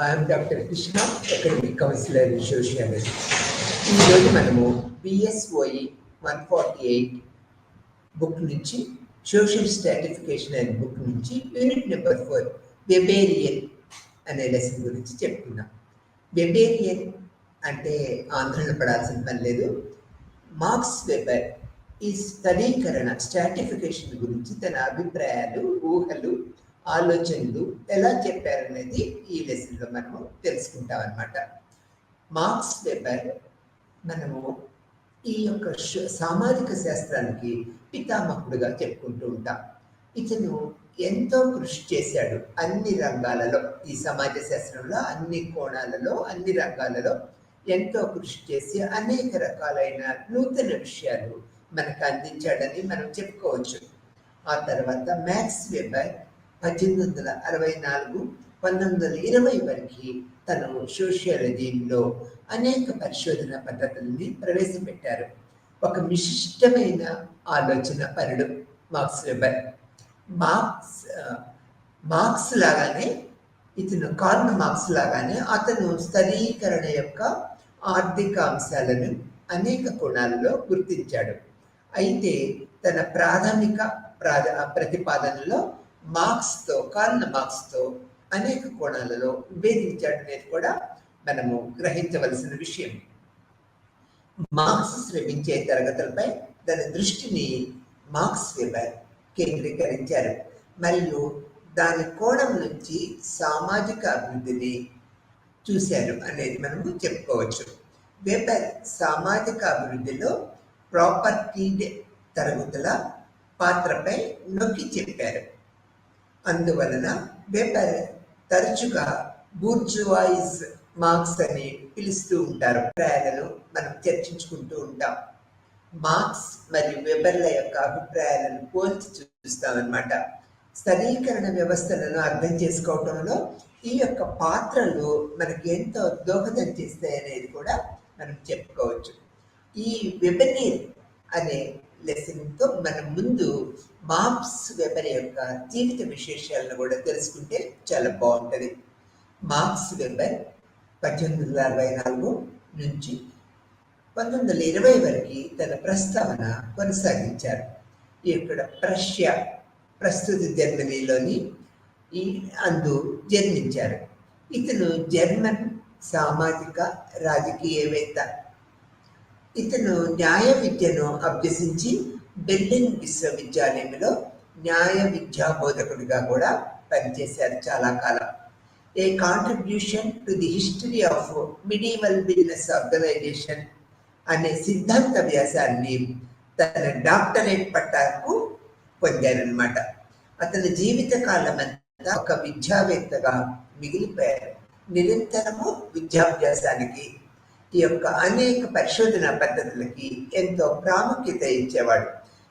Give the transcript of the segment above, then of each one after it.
I'm doctor Krishna, academic counsellor in sociology. ఈరోజు మనము పిఎస్ఓఈ 148 బుక్ నుంచి సోషల్ స్ట్రాటిఫికేషన్ అనే బుక్ నుంచి యూనిట్ నెంబర్ 4 వెబేరియన్ అనే లెసన్ గురించి చెప్పుకున్నాం. వెబేరియన్ అంటే ఆందోళన పడాల్సిన పని లేదు. మార్క్స్ వెబర్ ఈ స్థానీకరణ స్ట్రాటిఫికేషన్ గురించి తన అభిప్రాయాలు, ఊహలు, ఆలోచనలు ఎలా చెప్పారనేది ఈ లెసన్లో మనము తెలుసుకుంటాం అన్నమాట. మార్క్స్ వెబర్ మనము ఈ యొక్క సామాజిక శాస్త్రానికి పితామహుడుగా చెప్పుకుంటూ ఉంటాం. ఇతను ఎంతో కృషి చేశాడు అన్ని రంగాలలో, ఈ సమాజ శాస్త్రంలో అన్ని కోణాలలో, అన్ని రంగాలలో ఎంతో కృషి చేసి అనేక రకాలైన నూతన విషయాలు మనకు అందించాడని మనం చెప్పుకోవచ్చు. ఆ తర్వాత మ్యాక్స్ వెబర్ 1864, 1920 వరకు తను సోషియాలజీలో అనేక పరిశోధన పద్ధతుల్ని ప్రవేశపెట్టారు. ఒక విశిష్టమైన ఆలోచన పరుడు మార్క్స్ వెబర్. మార్క్స్ లాగానే ఇతను కార్ల్ మార్క్స్ లాగానే అతను స్థానీకరణ యొక్క ఆర్థిక అంశాలను అనేక కోణాలలో గుర్తించాడు. అయితే తన ప్రాథమిక ప్రతిపాదనలో కార్ల్ మార్క్స్తో అనేక కోణాలలో విభేదించాడనేది కూడా మనము గ్రహించవలసిన విషయం. మార్క్స్ శ్రమించే తరగతులపై తన దృష్టిని మార్క్స్ వెబర్ కేంద్రీకరించారు మరియు దాని కోణం నుంచి సామాజిక అభివృద్ధిని చూశారు అనేది మనము చెప్పుకోవచ్చు. వెబర్ సామాజిక అభివృద్ధిలో ప్రాపర్టీడ్ తరగతుల పాత్రపై నొక్కి చెప్పారు. అందువలన వెబర్ తరచుగా బూర్జువాయిజ్ మార్క్స్ అని పిలుస్తూ ఉంటారు. అభిప్రాయాలను మనం చర్చించుకుంటూ ఉంటాం. మార్క్స్ మరియు వెబర్ల యొక్క అభిప్రాయాలను పోల్చి చూస్తామన్నమాట. స్థానీకరణ వ్యవస్థలను అర్థం చేసుకోవటంలో ఈ యొక్క పాత్రలు మనకి ఎంతో దోహదం చేస్తాయనేది కూడా మనం చెప్పుకోవచ్చు. ఈ వెబనీర్ అనే లెసన్తో మనం ముందు మార్క్స్ వెబర్ యొక్క జీవిత విశేషాలను కూడా తెలుసుకుంటే చాలా బాగుంటుంది. మార్క్స్ వెబర్ 1864 నుంచి 1920 వరకు తన ప్రస్తావన కొనసాగించారు. ఇక్కడ ప్రష్యా, ప్రస్తుత జర్మనీలోని జన్మించారు. ఇతను జర్మన్ సామాజిక రాజకీయవేత్త. ఇతను న్యాయ విద్యను అభ్యసించి బెర్లిన్ విశ్వవిద్యాలయంలో న్యాయ విద్యా బోధకుడిగా కూడా పనిచేశారు చాలా కాలం. A contribution to the history of medieval business organisation అనే సిద్ధాంత వ్యాసాన్ని తన డాక్టరేట్ పట్టాకు పొందారనమాట. అతని జీవిత కాలం అంతా ఒక విద్యావేత్తగా మిగిలిపోయారు. నిరంతరము విద్యాభ్యాసానికి, ఈ యొక్క అనేక పరిశోధన పద్ధతులకి ఎంతో ప్రాముఖ్యత ఇచ్చేవాడు.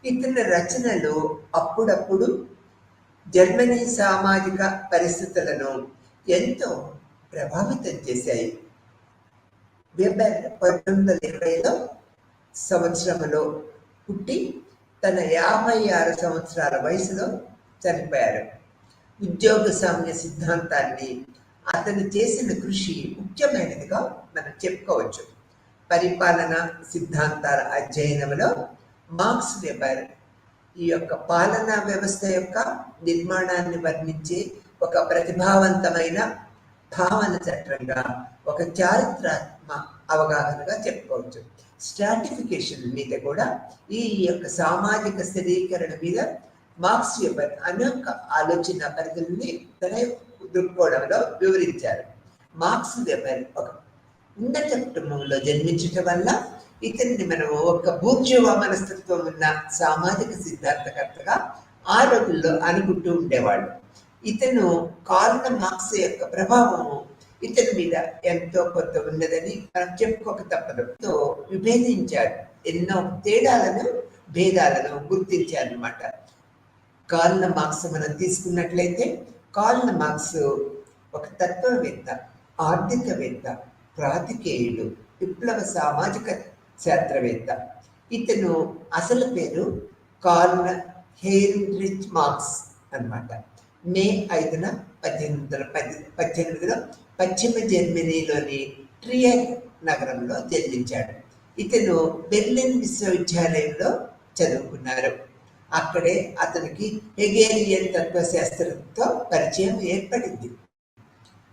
ఇతని రచనలు అప్పుడప్పుడు జర్మనీ సామాజిక పరిస్థితులను ఎంతో ప్రభావితం చేశాయి. వెబర్ 1920 సంవత్సరంలో పుట్టి తన 56 సంవత్సరాల వయసులో చనిపోయారు. ఉద్యోగసామ్య సిద్ధాంతాన్ని అతను చేసిన కృషి ముఖ్యమైనదిగా మనం చెప్పుకోవచ్చు. పరిపాలన సిద్ధాంతాల అధ్యయనంలో మార్క్స్ వెబర్ ఈ యొక్క పాలనా వ్యవస్థ యొక్క నిర్మాణాన్ని వర్ణించే ఒక ప్రతిభావంతమైన భావన చట్రంగా, ఒక చారిత్రాత్మక అవగాహనగా చెప్పుకోవచ్చు. స్ట్రాటిఫికేషన్ మీద కూడా ఈ యొక్క సామాజిక స్థిరీకరణ మీద మార్క్స్ వెబర్ అనేక ఆలోచన పరిధుల్ని తన దృక్కోణంలో వివరించారు. మార్క్స్ వెబర్ ఒక ఉన్నత కుటుంబంలో జన్మించటం వల్ల ఇతన్ని మనం ఒక బూర్జువా మనస్తత్వం ఉన్న సామాజిక సిద్ధాంతకర్తగా ఆ రోజుల్లో అనుకుంటూ ఉండేవాళ్ళు. ఇతను కార్ల్ మార్క్స్ యొక్క ప్రభావము ఇతని మీద ఎంతో కొంత ఉన్నదని మనం చెప్పుకోక తప్పదు. విభేదించాడు, ఎన్నో భేదాలను గుర్తించారన్నమాట. కార్ల్ మార్క్స్ మనం తీసుకున్నట్లయితే కార్ల్ మార్క్స్ ఒక తత్వవేత్త, ఆర్థికవేత్త, ప్రాతికేయుడు, విప్లవ సామాజిక శాస్త్రవేత్త. ఇతను అసలు పేరు కార్ల్ హెయిన్రిచ్ మార్క్స్ అన్నమాట. మే 5న 1818లో పశ్చిమ జర్మనీలోని ట్రియర్ నగరంలో జన్మించాడు. ఇతను బెర్లిన్ విశ్వవిద్యాలయంలో చదువుకున్నారు. అక్కడే అతనికి హెగేలియన్ తత్వశాస్త్రంతో పరిచయం ఏర్పడింది.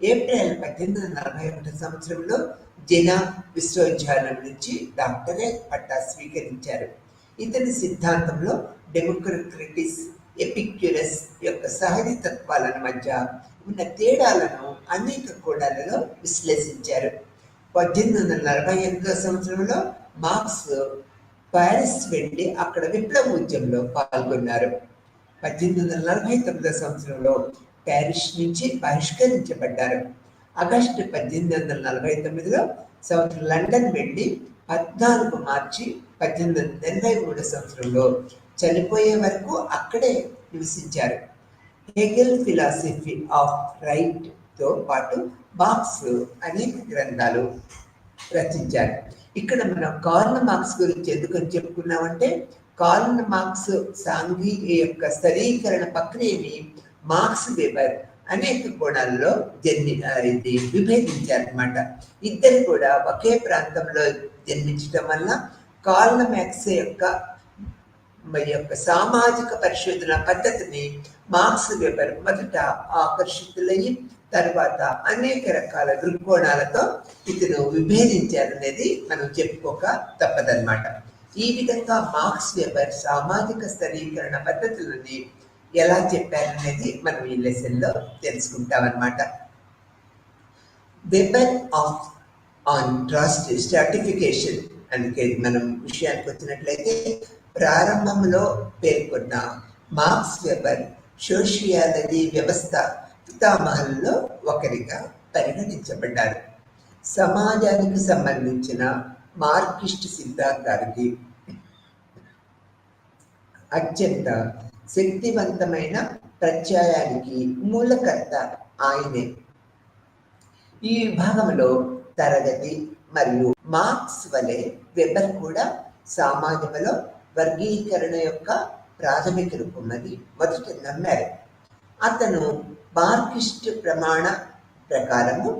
ఏప్రిల్ 1841 సంవత్సరంలో జెనా విశ్వవిద్యాలయం నుంచి డాక్టరేట్ పట్టా స్వీకరించారు. ఇతని సిద్ధాంతంలో డెమోక్రటిస్, ఎపిక్యూరస్ యొక్క సహజ తత్వాల మధ్య ఉన్న తేడాలను అనేక కోణాలలో విశ్లేషించారు. 1848 సంవత్సరంలో మార్క్స్ పారిస్ వెళ్లి అక్కడ విప్లవ ఉద్యమంలో పాల్గొన్నారు. 1849 సంవత్సరంలో ప్యారిస్ నుంచి బహిష్కరించబడ్డారు. ఆగస్టు 1849లో సంవత్సరం లండన్ వెళ్లి 14 మార్చి 1883 సంవత్సరంలో చనిపోయే వరకు అక్కడే నివసించారు. హెగెల్ ఫిలాసఫీ ఆఫ్ రైట్ తో పాటు మార్క్స్ అనేక గ్రంథాలు రచించారు. ఇక్కడ మనం కార్ల్ మార్క్స్ గురించి ఎందుకని చెప్పుకున్నామంటే, కార్ల్ మార్క్స్ సాంఘిక యొక్క స్థిరీకరణ ప్రక్రియని మార్క్స్ వెబర్ అనేక కోణాల్లో విభేదించారనమాట. ఇద్దరు కూడా ఒకే ప్రాంతంలో జన్మించడం వల్ల కార్ల్ మార్క్స్ యొక్క సామాజిక పరిశోధన పద్ధతిని మార్క్స్ వెబర్ మొదట ఆకర్షితులయ్యి తర్వాత అనేక రకాల దృక్కోణాలతో ఇతను విభేదించారనేది మనం చెప్పుకోక తప్పదన్నమాట. ఈ విధంగా మార్క్స్ వెబర్ సామాజిక స్థిరీకరణ పద్ధతులని ఎలా చెప్పారనేది మనం ఈ లెసన్లో తెలుసుకుంటామన్నమాట. వెబర్ ఆన్ ట్రస్ట్ స్ట్రాటిఫికేషన్ అందుకే మనం విషయానికి వచ్చినట్లయితే, ప్రారంభంలో పేర్కొన్న మార్క్స్ వెబర్ సోషియాలజీ వ్యవస్థ పితామహుల్లో ఒకరిగా పరిగణించబడ్డారు. సమాజానికి సంబంధించిన మార్క్సిస్ట్ సిద్ధాంతానికి అత్యంత శక్తివంతమైన ప్రత్యయానికి మూలకర్త ఆయనే. ఈ విభాగంలో తరగతి మరియు మార్క్స్ వలె వెబర్ కూడా సమాజంలో వర్గీకరణ యొక్క ప్రాథమిక రూపమని మొదట నమ్మారు. అతను మార్క్సిస్ట్ ప్రమాణ ప్రకారము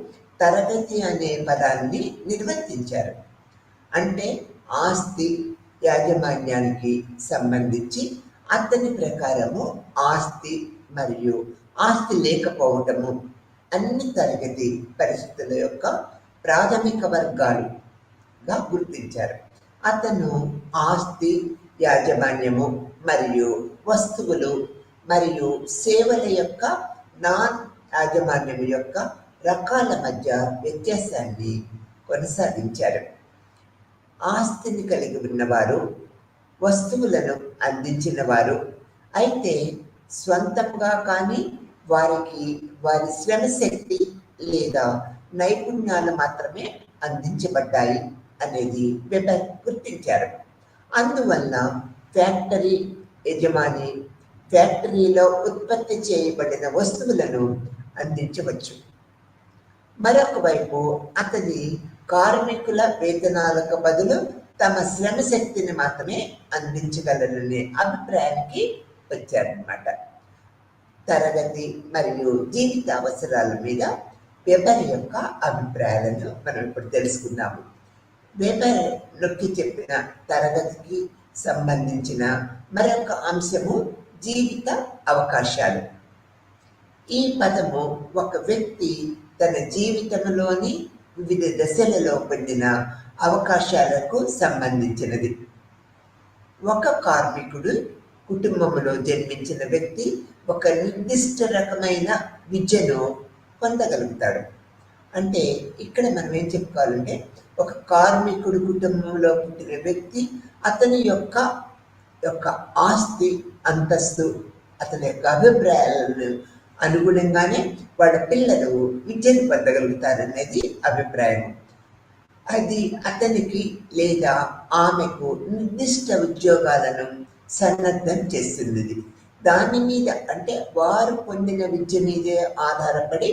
తరగతి అనే పదాన్ని నిర్వర్తించారు. అంటే ఆస్తి యాజమాన్యానికి సంబంధించి అతని ప్రకారము ఆస్తి మరియు ఆస్తి లేకపోవటము అన్ని తరగతి పరిస్థితుల యొక్క ప్రాథమిక వర్గాలుగా గుర్తించారు. అతను ఆస్తి యాజమాన్యము మరియు వస్తువులు మరియు సేవల యొక్క నాన్ యాజమాన్యం యొక్క రకాల మధ్య వ్యత్యాసాన్ని కొనసాగించారు. ఆస్తిని కలిగి ఉన్నవారు వస్తువులను అందించిన వారు అయితే స్వంతంగా కానీ వారికి వారి శ్రమశక్తి లేదా నైపుణ్యాలు మాత్రమే అందించబడ్డాయి అనేది వెబర్ గుర్తించారు. అందువల్ల ఫ్యాక్టరీ యజమాని ఫ్యాక్టరీలో ఉత్పత్తి చేయబడిన వస్తువులను అందించవచ్చు. మరొక వైపు అతని కార్మికుల వేతనాలకు బదులు తమ శ్రమశక్తిని మాత్రమే అందించగలరనే అభిప్రాయానికి వచ్చారన్నమాట. తరగతి మరియు జీవిత అవసరాల మీద వెబర్ యొక్క అభిప్రాయాలను మనం ఇప్పుడు తెలుసుకుందాము. వెబర్ నొక్కి చెప్పిన తరగతికి సంబంధించిన మరొక అంశము జీవిత అవకాశాలు. ఈ పదము ఒక వ్యక్తి తన జీవితంలోని వివిధ దశలలో పొందిన అవకాశాలకు సంబంధించినది. ఒక కార్మికుడు కుటుంబంలో జన్మించిన వ్యక్తి ఒక నిర్దిష్ట రకమైన విద్యను పొందగలుగుతాడు. అంటే ఇక్కడ మనం ఏం చెప్పుకోవాలంటే, ఒక కార్మికుడు కుటుంబంలో పుట్టిన వ్యక్తి అతని యొక్క ఆస్తి అంతస్తు అతని యొక్క అభిప్రాయాలను అనుగుణంగానే వాళ్ళ పిల్లలు విద్యను పొందగలుగుతారనేది అభిప్రాయం. అది అతనికి లేదా ఆమెకు నిర్దిష్ట ఉద్యోగాలను సన్నద్ధం చేస్తుంది. దాని మీద అంటే వారు పొందిన విద్య మీదే ఆధారపడి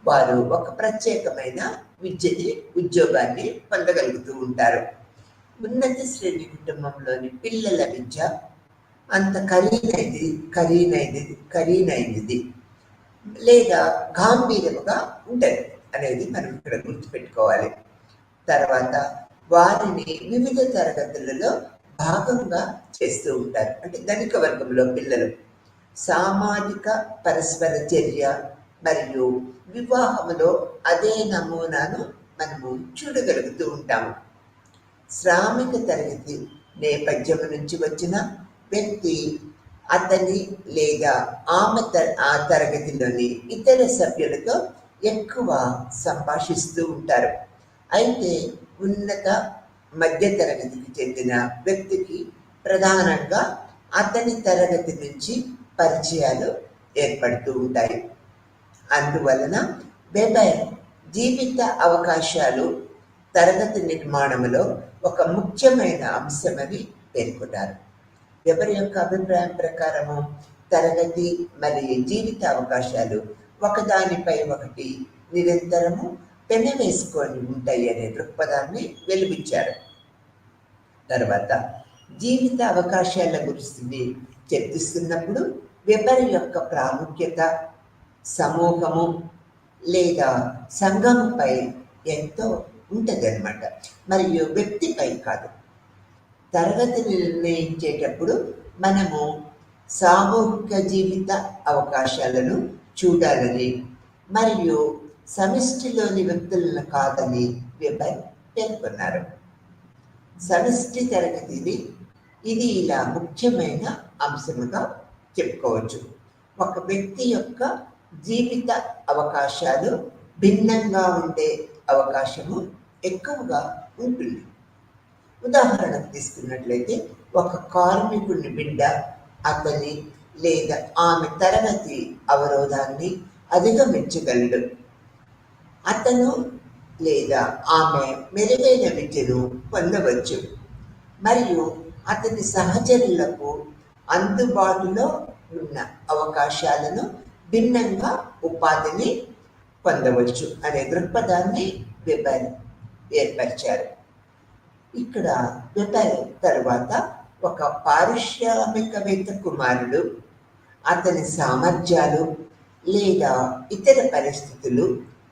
వారు ఒక ప్రత్యేకమైన విద్యని ఉద్యోగాన్ని పొందగలుగుతూ ఉంటారు. ఉన్నత శ్రేణి కుటుంబంలోని పిల్లల విద్య అంత ఖరీదైనది. లేదా గాంభీర్యముగా ఉంటుంది అనేది మనం ఇక్కడ గుర్తుపెట్టుకోవాలి. తర్వాత వారిని వివిధ తరగతులలో భాగంగా చేస్తూ ఉంటారు. అంటే ధనిక వర్గంలో పిల్లలు సామాజిక పరస్పర చర్య మరియు వివాహంలో అదే నమూనాను మనము చూడగలుగుతూ ఉంటాము. శ్రామిక తరగతి నేపథ్యం నుంచి వచ్చిన వ్యక్తి అతని లేదా ఆమె ఆ తరగతిలోని ఇతర సభ్యులతో ఎక్కువ సంభాషిస్తూ ఉంటారు. అయితే ఉన్నత మధ్య తరగతికి చెందిన వ్యక్తికి ప్రధానంగా అతని తరగతి నుంచి పరిచయాలు ఏర్పడుతూ ఉంటాయి. అందువలన వెబర్ జీవిత అవకాశాలు తరగతి నిర్మాణంలో ఒక ముఖ్యమైన అంశమని పేర్కొన్నారు. వెబర్ యొక్క అభిప్రాయం ప్రకారము తరగతి మరియు జీవిత అవకాశాలు ఒకదానిపై ఒకటి నిరంతరము పెనవేసుకొని ఉంటాయి అనే దృక్పథాన్ని వెలిపించారు. తర్వాత జీవిత అవకాశాల గురించి చర్చిస్తున్నప్పుడు వెబర్ యొక్క ప్రాముఖ్యత సమూహము లేదా సంఘంపై ఎంతో ఉంటుంది అన్నమాట, మరియు వ్యక్తిపై కాదు. తరగతిని నిర్ణయించేటప్పుడు మనము సామూహిక జీవిత అవకాశాలను చూడాలని మరియు సమిష్టిలోని వ్యక్తులను కాదని వెబర్ పేర్కొన్నారు. సమిష్టి తరగతిది ఇది ఇలా ముఖ్యమైన అంశముగా చెప్పుకోవచ్చు. ఒక వ్యక్తి యొక్క జీవిత అవకాశాలు భిన్నంగా ఉండే అవకాశము ఎక్కువగా ఉంటుంది. ఉదాహరణకు తీసుకున్నట్లయితే ఒక కార్మికుని బిడ్డ అతని లేదా ఆమె తరగతి అవరోధాన్ని అధిగమించగలడు. అతను లేదా ఆమె మెరుగైన విద్యను పొందవచ్చు మరియు అతని సహచరులకు అందుబాటులో ఉన్న అవకాశాలను భిన్నంగా ఉపాధిని పొందవచ్చు అనే దృక్పథాన్ని వెబర్ ఏర్పరిచారు. ఇక్కడ వెబర్ తర్వాత ఒక పారిశ్రామికవేత్త కుమారుడు అతని సామర్థ్యాలు లేదా ఇతర పరిస్థితులు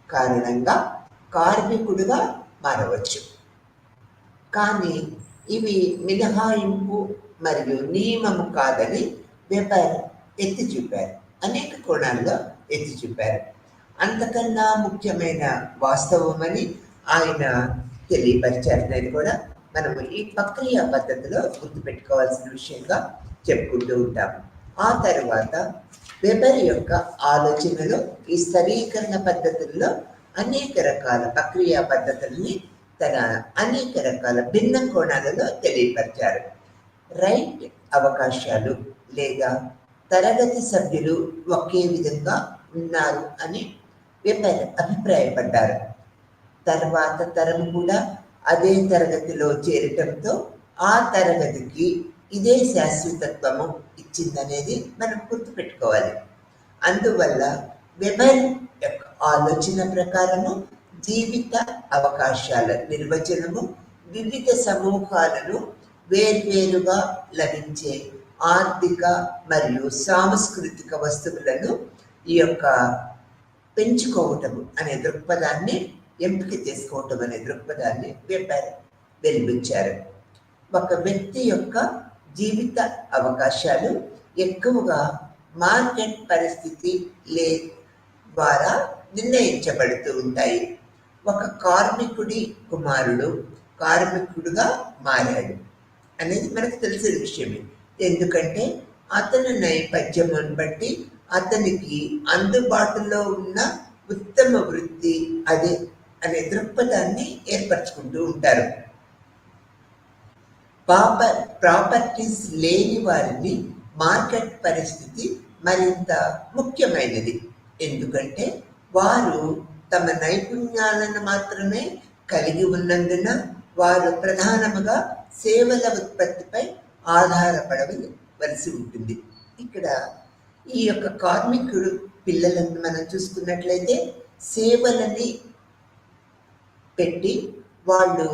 కారణంగా కార్మికుడుగా మారవచ్చు. కానీ ఇవి మినహాయింపు మరియు నియమము కాదని వెబర్ ఎత్తి చూపారు. అనేక కోణాల్లో ఎత్తి చూపారు. అంతకన్నా ముఖ్యమైన వాస్తవమని ఆయన తెలియపరిచారు. అనేది కూడా మనము ఈ ప్రక్రియ పద్ధతిలో గుర్తుపెట్టుకోవాల్సిన విషయంగా చెప్పుకుంటూ ఉంటాము. ఆ తర్వాత వెబర్ యొక్క ఆలోచనలో ఈ స్థరీకరణ పద్ధతుల్లో అనేక రకాల ప్రక్రియ పద్ధతుల్ని తన అనేక రకాల భిన్న కోణాలలో తెలియపరిచారు. రైట్ అవకాశాలు లేదా తరగతి సభ్యులు ఒకే విధంగా ఉన్నారు అని వెబర్ అభిప్రాయపడ్డారు. తర్వాత తరం కూడా అదే తరగతిలో చేరటంతో ఆ తరగతికి ఇదే శాశ్వతత్వము ఇచ్చిందనేది మనం గుర్తుపెట్టుకోవాలి. అందువల్ల వెబర్ యొక్క ఆలోచన ప్రకారము జీవిత అవకాశాల నిర్వచనము వివిధ సమూహాలను వేర్వేరుగా లభించే ఆర్థిక మరియు సాంస్కృతిక వస్తువులను ఈ యొక్క పెంచుకోవటము అనే దృక్పథాన్ని, ఎంపిక చేసుకోవటం అనే దృక్పథాన్ని వెబర్ వెలిపించారు. ఒక వ్యక్తి యొక్క జీవిత అవకాశాలు ఎక్కువగా మార్కెట్ పరిస్థితి ద్వారా నిర్ణయించబడుతూ ఉంటాయి. ఒక కార్మికుడి కుమారుడు కార్మికుడుగా మారాడు అనేది మనకు తెలిసిన విషయమే. ఎందుకంటే అతని నేపథ్యమును బట్టి అతనికి అందుబాటులో ఉన్న ఉత్తమ వృత్తి అదే అనే దృక్పథాన్ని ఏర్పరచుకుంటూ ఉంటారు. ప్రాపర్టీస్ లేని వారిని మార్కెట్ పరిస్థితి మరింత ముఖ్యమైనది. ఎందుకంటే వారు తమ నైపుణ్యాలను మాత్రమే కలిగి ఉన్నందున వారు ప్రధానముగా సేవల ఉత్పత్తిపై ఆధారపడవలసి ఉంటుంది. ఇక్కడ ఈ యొక్క కార్మికుడు పిల్లలను మనం చూసుకున్నట్లయితే సేవలని పెట్టి వాళ్ళు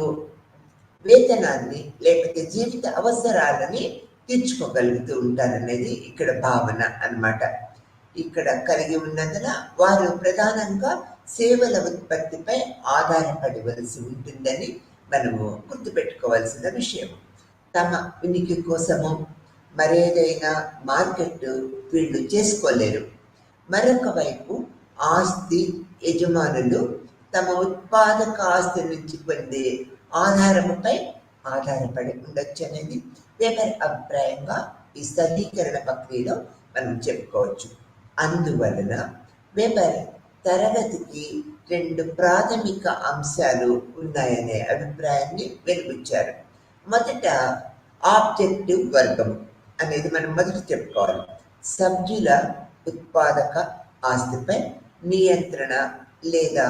వేతనాన్ని లేకపోతే జీవిత అవసరాలని తీర్చుకోగలుగుతూ ఉంటారనేది ఇక్కడ భావన అన్నమాట. ఇక్కడ కలిగి ఉన్నందున వారు ప్రధానంగా సేవల ఉత్పత్తిపై ఆధారపడవలసి ఉంటుందని మనము గుర్తుపెట్టుకోవాల్సిన విషయం. తమ ఉనికి కోసము మరేదైనా మార్కెట్ వీళ్ళు చేసుకోలేరు. మరొక వైపు ఆస్తి యజమానులు తమ ఉత్పాదక ఆస్తి నుంచి పొందే ఆధారముపై ఆధారపడి ఉండొచ్చు అనేది వెబర్ అభిప్రాయంగా ఈ స్థానికరణ ప్రక్రియలో మనం చెప్పుకోవచ్చు. అందువలన వెబర్ తరగతికి 2 ప్రాథమిక అంశాలు ఉన్నాయనే అభిప్రాయాన్ని వెలిబుచ్చారు. మొదట ఆబ్జెక్టివ్ వర్గం అనేది మనం మొదట చెప్పుకోవాలి. సభ్యుల ఉత్పాదక ఆస్తిపై నియంత్రణ లేదా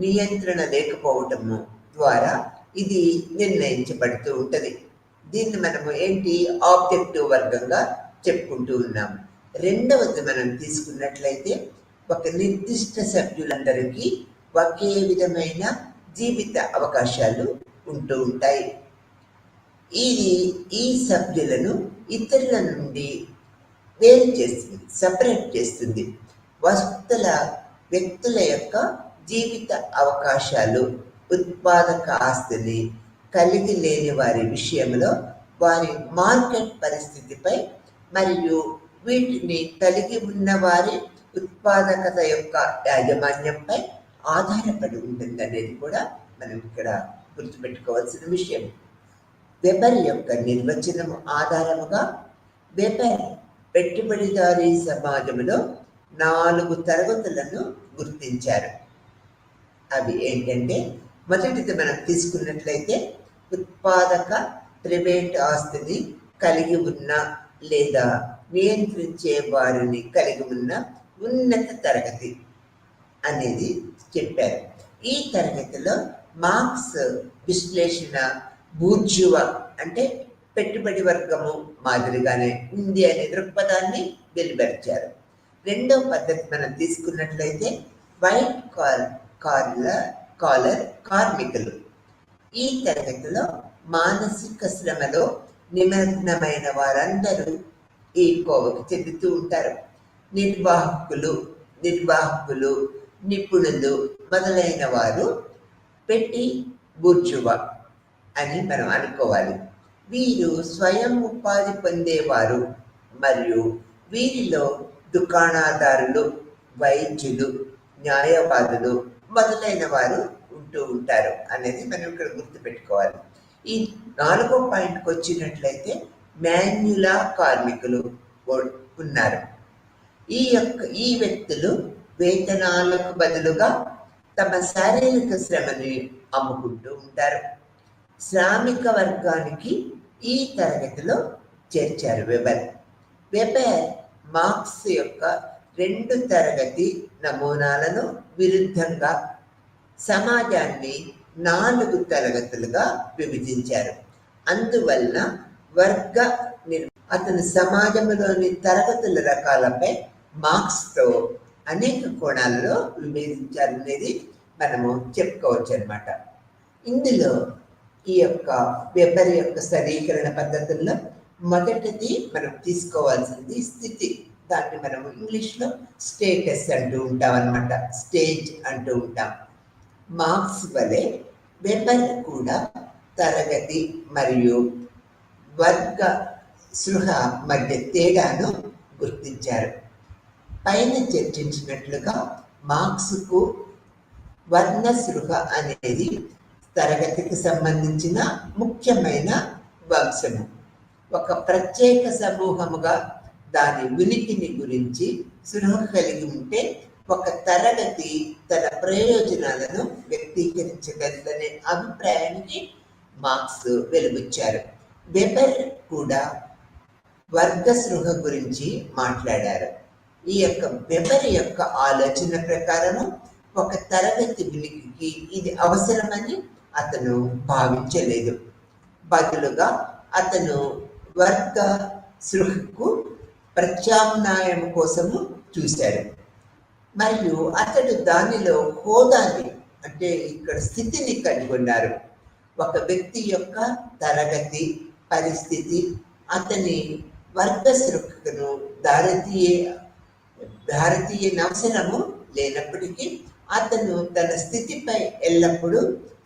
నియంత్రణ లేకపోవటము ద్వారా ఇది నిర్ణయించబడుతూ ఉంటుంది. దీన్ని మనము ఆబ్జెక్టివ్ వర్గంగా చెప్పుకుంటూ ఉన్నాం. రెండవది మనం తీసుకున్నట్లయితే ఒక నిర్దిష్ట సభ్యులందరికీ ఒకే విధమైన జీవిత అవకాశాలు ఉంటూ ఉంటాయి. ఇది ఈ సభ్యులను ఇతరుల నుండి వేరు చేస్తుంది, సపరేట్ చేస్తుంది. వ్యక్తుల యొక్క జీవిత అవకాశాలు ఉత్పాదక ఆస్తిని కలిగి లేని వారి విషయంలో వారి మార్కెట్ పరిస్థితిపై మరియు వీటిని కలిగి ఉన్న వారి ఉత్పాదకత యొక్క యాజమాన్యంపై ఆధారపడి ఉంటుందనేది కూడా మనం ఇక్కడ గుర్తుపెట్టుకోవాల్సిన విషయం. వెబర్ యొక్క నిర్వచనం ఆధారముగా వెబర్ పెట్టుబడిదారీ సమాజంలో 4 తరగతులను గుర్తించారు. అవి ఏంటంటే, మొదటిది మనం తీసుకున్నట్లయితే ఉత్పాదక ప్రైవేట్ ఆస్తిని కలిగి ఉన్న లేదా నియంత్రించే వారిని కలిగి ఉన్న ఉన్నత తరగతి అనేది చెప్పారు. ఈ తరగతిలో మార్క్స్ విశ్లేషణ బూర్జువా అంటే పెట్టుబడి వర్గము మాదిరిగానే ఉంది అనే దృక్పథాన్ని వెలువరిచారు. రెండవ పద్ధతి మనం తీసుకున్నట్లయితే వైట్ కాలర్ కార్మికులు. ఈ తరగతిలో మానసిక శ్రమలో నిమగ్నమైన వారందరూ ఈ కోవకు చెందుతూ ఉంటారు. నిర్వాహకులు, నిపుణులు మొదలైన వారు పెట్టి బూర్జువా అని మనం అనుకోవాలి. వీరు స్వయం ఉపాధి పొందేవారు మరియు వీరిలో దుకాణదారులు, వైద్యులు, న్యాయవాదులు మొదలైన వారు ఉంటూ ఉంటారు అనేది మనం ఇక్కడ గుర్తుపెట్టుకోవాలి. ఈ 4వ పాయింట్కి వచ్చినట్లయితే మాన్యులా కార్మికులు ఉన్నారు. ఈ వ్యక్తులు వేతనాలకు బదులుగా తమ శారీరక శ్రమని అమ్ముకుంటూ ఉంటారు. శ్రామిక వర్గానికి ఈ తరగతిలో చేర్చారు వెబర్. మార్క్స్ యొక్క 2 తరగతి నమూనాలను విరుద్ధంగా సమాజాన్ని 4 తరగతులుగా విభజించారు. అందువలన అతను సమాజంలోని తరగతుల రకాలపై మార్క్స్తో అనేక కోణాలలో విభజించాలనేది మనము చెప్పుకోవచ్చు అన్నమాట. ఇందులో ఈ యొక్క వెబర్ యొక్క స్థిరీకరణ పద్ధతుల్లో మొదటిది మనం తీసుకోవాల్సింది స్థితి. దాన్ని మనము ఇంగ్లీష్లో స్టేటస్ అంటూ ఉంటాం అన్నమాట, స్టేజ్ అంటూ ఉంటాం. మార్క్స్ వలె వెబర్ కూడా తరగతి మరియు వర్గ సృహ మధ్య తేడాను గుర్తించారు. పైన చర్చించినట్లుగా మార్క్స్కు వర్ణ సృహ అనేది తరగతికి సంబంధించిన ముఖ్యమైన వంశము. ఒక ప్రత్యేక సమూహముగా దాని ఉనికిని గురించి సృహ కలిగి ఉంటే ఒక తరగతి తన ప్రయోజనాలను వ్యక్తీకరించగలదనే అభిప్రాయానికి మార్క్స్ వెలుబుచ్చారు. వెబర్ కూడా వర్గ సృహ గురించి మాట్లాడారు. ఈ యొక్క వెబర్ యొక్క ఆలోచన ప్రకారము ఒక తరగతి ఉనికికి ఇది అవసరమని అతను భావించలేదు. బదులుగా అతను వర్గ సృహకు ప్రత్యామ్నాయం కోసము చూశాడు మరియు అతడు దానిలో హోదాని అంటే ఇక్కడ స్థితిని కనుగొన్నారు. ఒక వ్యక్తి యొక్క తరగతి పరిస్థితి అతని వర్గ సృహను భారతీయ నవసనము లేనప్పటికీ అతను తన స్థితిపై ఎల్లప్పుడూ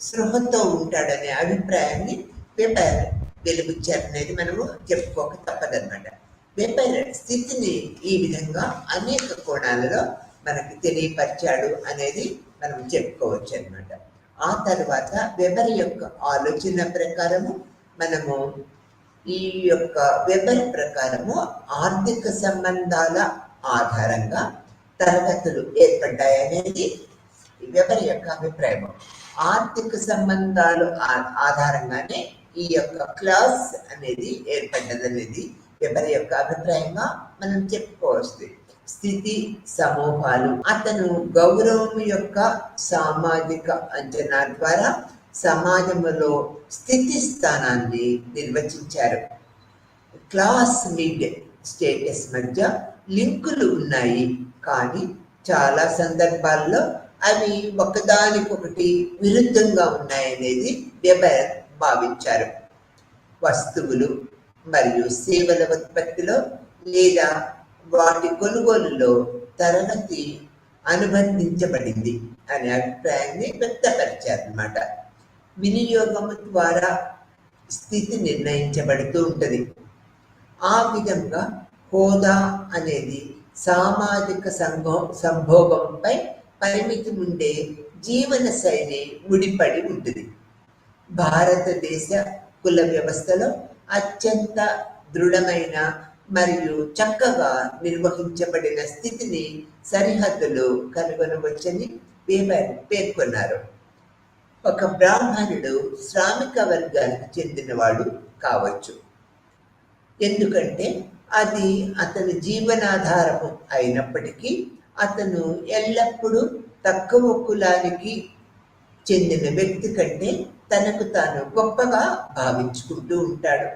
స్పృహతో ఉంటాడనే అభిప్రాయాన్ని వెబర్ వెలుబుచ్చారనేది మనము చెప్పుకోక తప్పదన్నమాట. వెబర్ స్థితిని ఈ విధంగా అనేక కోణాలలో మనకి తెలియపరిచాడు అనేది మనం చెప్పుకోవచ్చు అనమాట. ఆ తర్వాత వెబర్ యొక్క ఆలోచన ప్రకారము మనము ఈ యొక్క వెబర్ ప్రకారము ఆర్థిక సంబంధాల ఆధారంగా తరగతులు ఏర్పడ్డాయనేది వెబర్ యొక్క అభిప్రాయం. ఆర్థిక సంబంధాలు ఆధారంగానే ఈ యొక్క క్లాస్ అనేది ఏర్పడ్డదనేది వెబర్ యొక్క అభిప్రాయంగా మనం చెప్పుకోవచ్చు. స్థితి సమూహాలు అతను గౌరవం యొక్క సామాజిక అంచనా ద్వారా సమాజంలో స్థితి స్థానాన్ని నిర్వచించారు. క్లాస్ మిడ్ స్టేటస్ మధ్య లింకులు ఉన్నాయి, కానీ చాలా సందర్భాల్లో అవి ఒకదానికొకటి విరుద్ధంగా ఉన్నాయనేది వెబర్ భావించారు. వస్తువులు మరియు సేవల ఉత్పత్తిలో లేదా వాటి కొనుగోలులో తరగతి అనుబంధించబడింది అనే అభిప్రాయాన్ని వ్యక్తపరిచారన్నమాట. వినియోగం ద్వారా స్థితి నిర్ణయించబడుతూ ఉంటుంది. ఆ విధంగా హోదా అనేది సామాజిక సంభోగంపై పరిమితి ఉండే జీవన శైలి ముడిపడి ఉంటుంది. భారతదేశ కుల వ్యవస్థలో అత్యంత దృఢమైన మరియు చక్కగా నిర్వహించబడిన స్థితిని సరిహద్దులు కనుగొనవచ్చని వెబర్ పేర్కొన్నారు. ఒక బ్రాహ్మణుడు శ్రామిక వర్గానికి చెందినవాడు కావచ్చు, ఎందుకంటే అది అతని జీవనాధారము అయినప్పటికీ అతను ఎల్లప్పుడూ తక్కువ కులానికి చెందిన వ్యక్తి కంటే తనకు తాను గొప్పగా భావించుకుంటూ ఉంటాడు.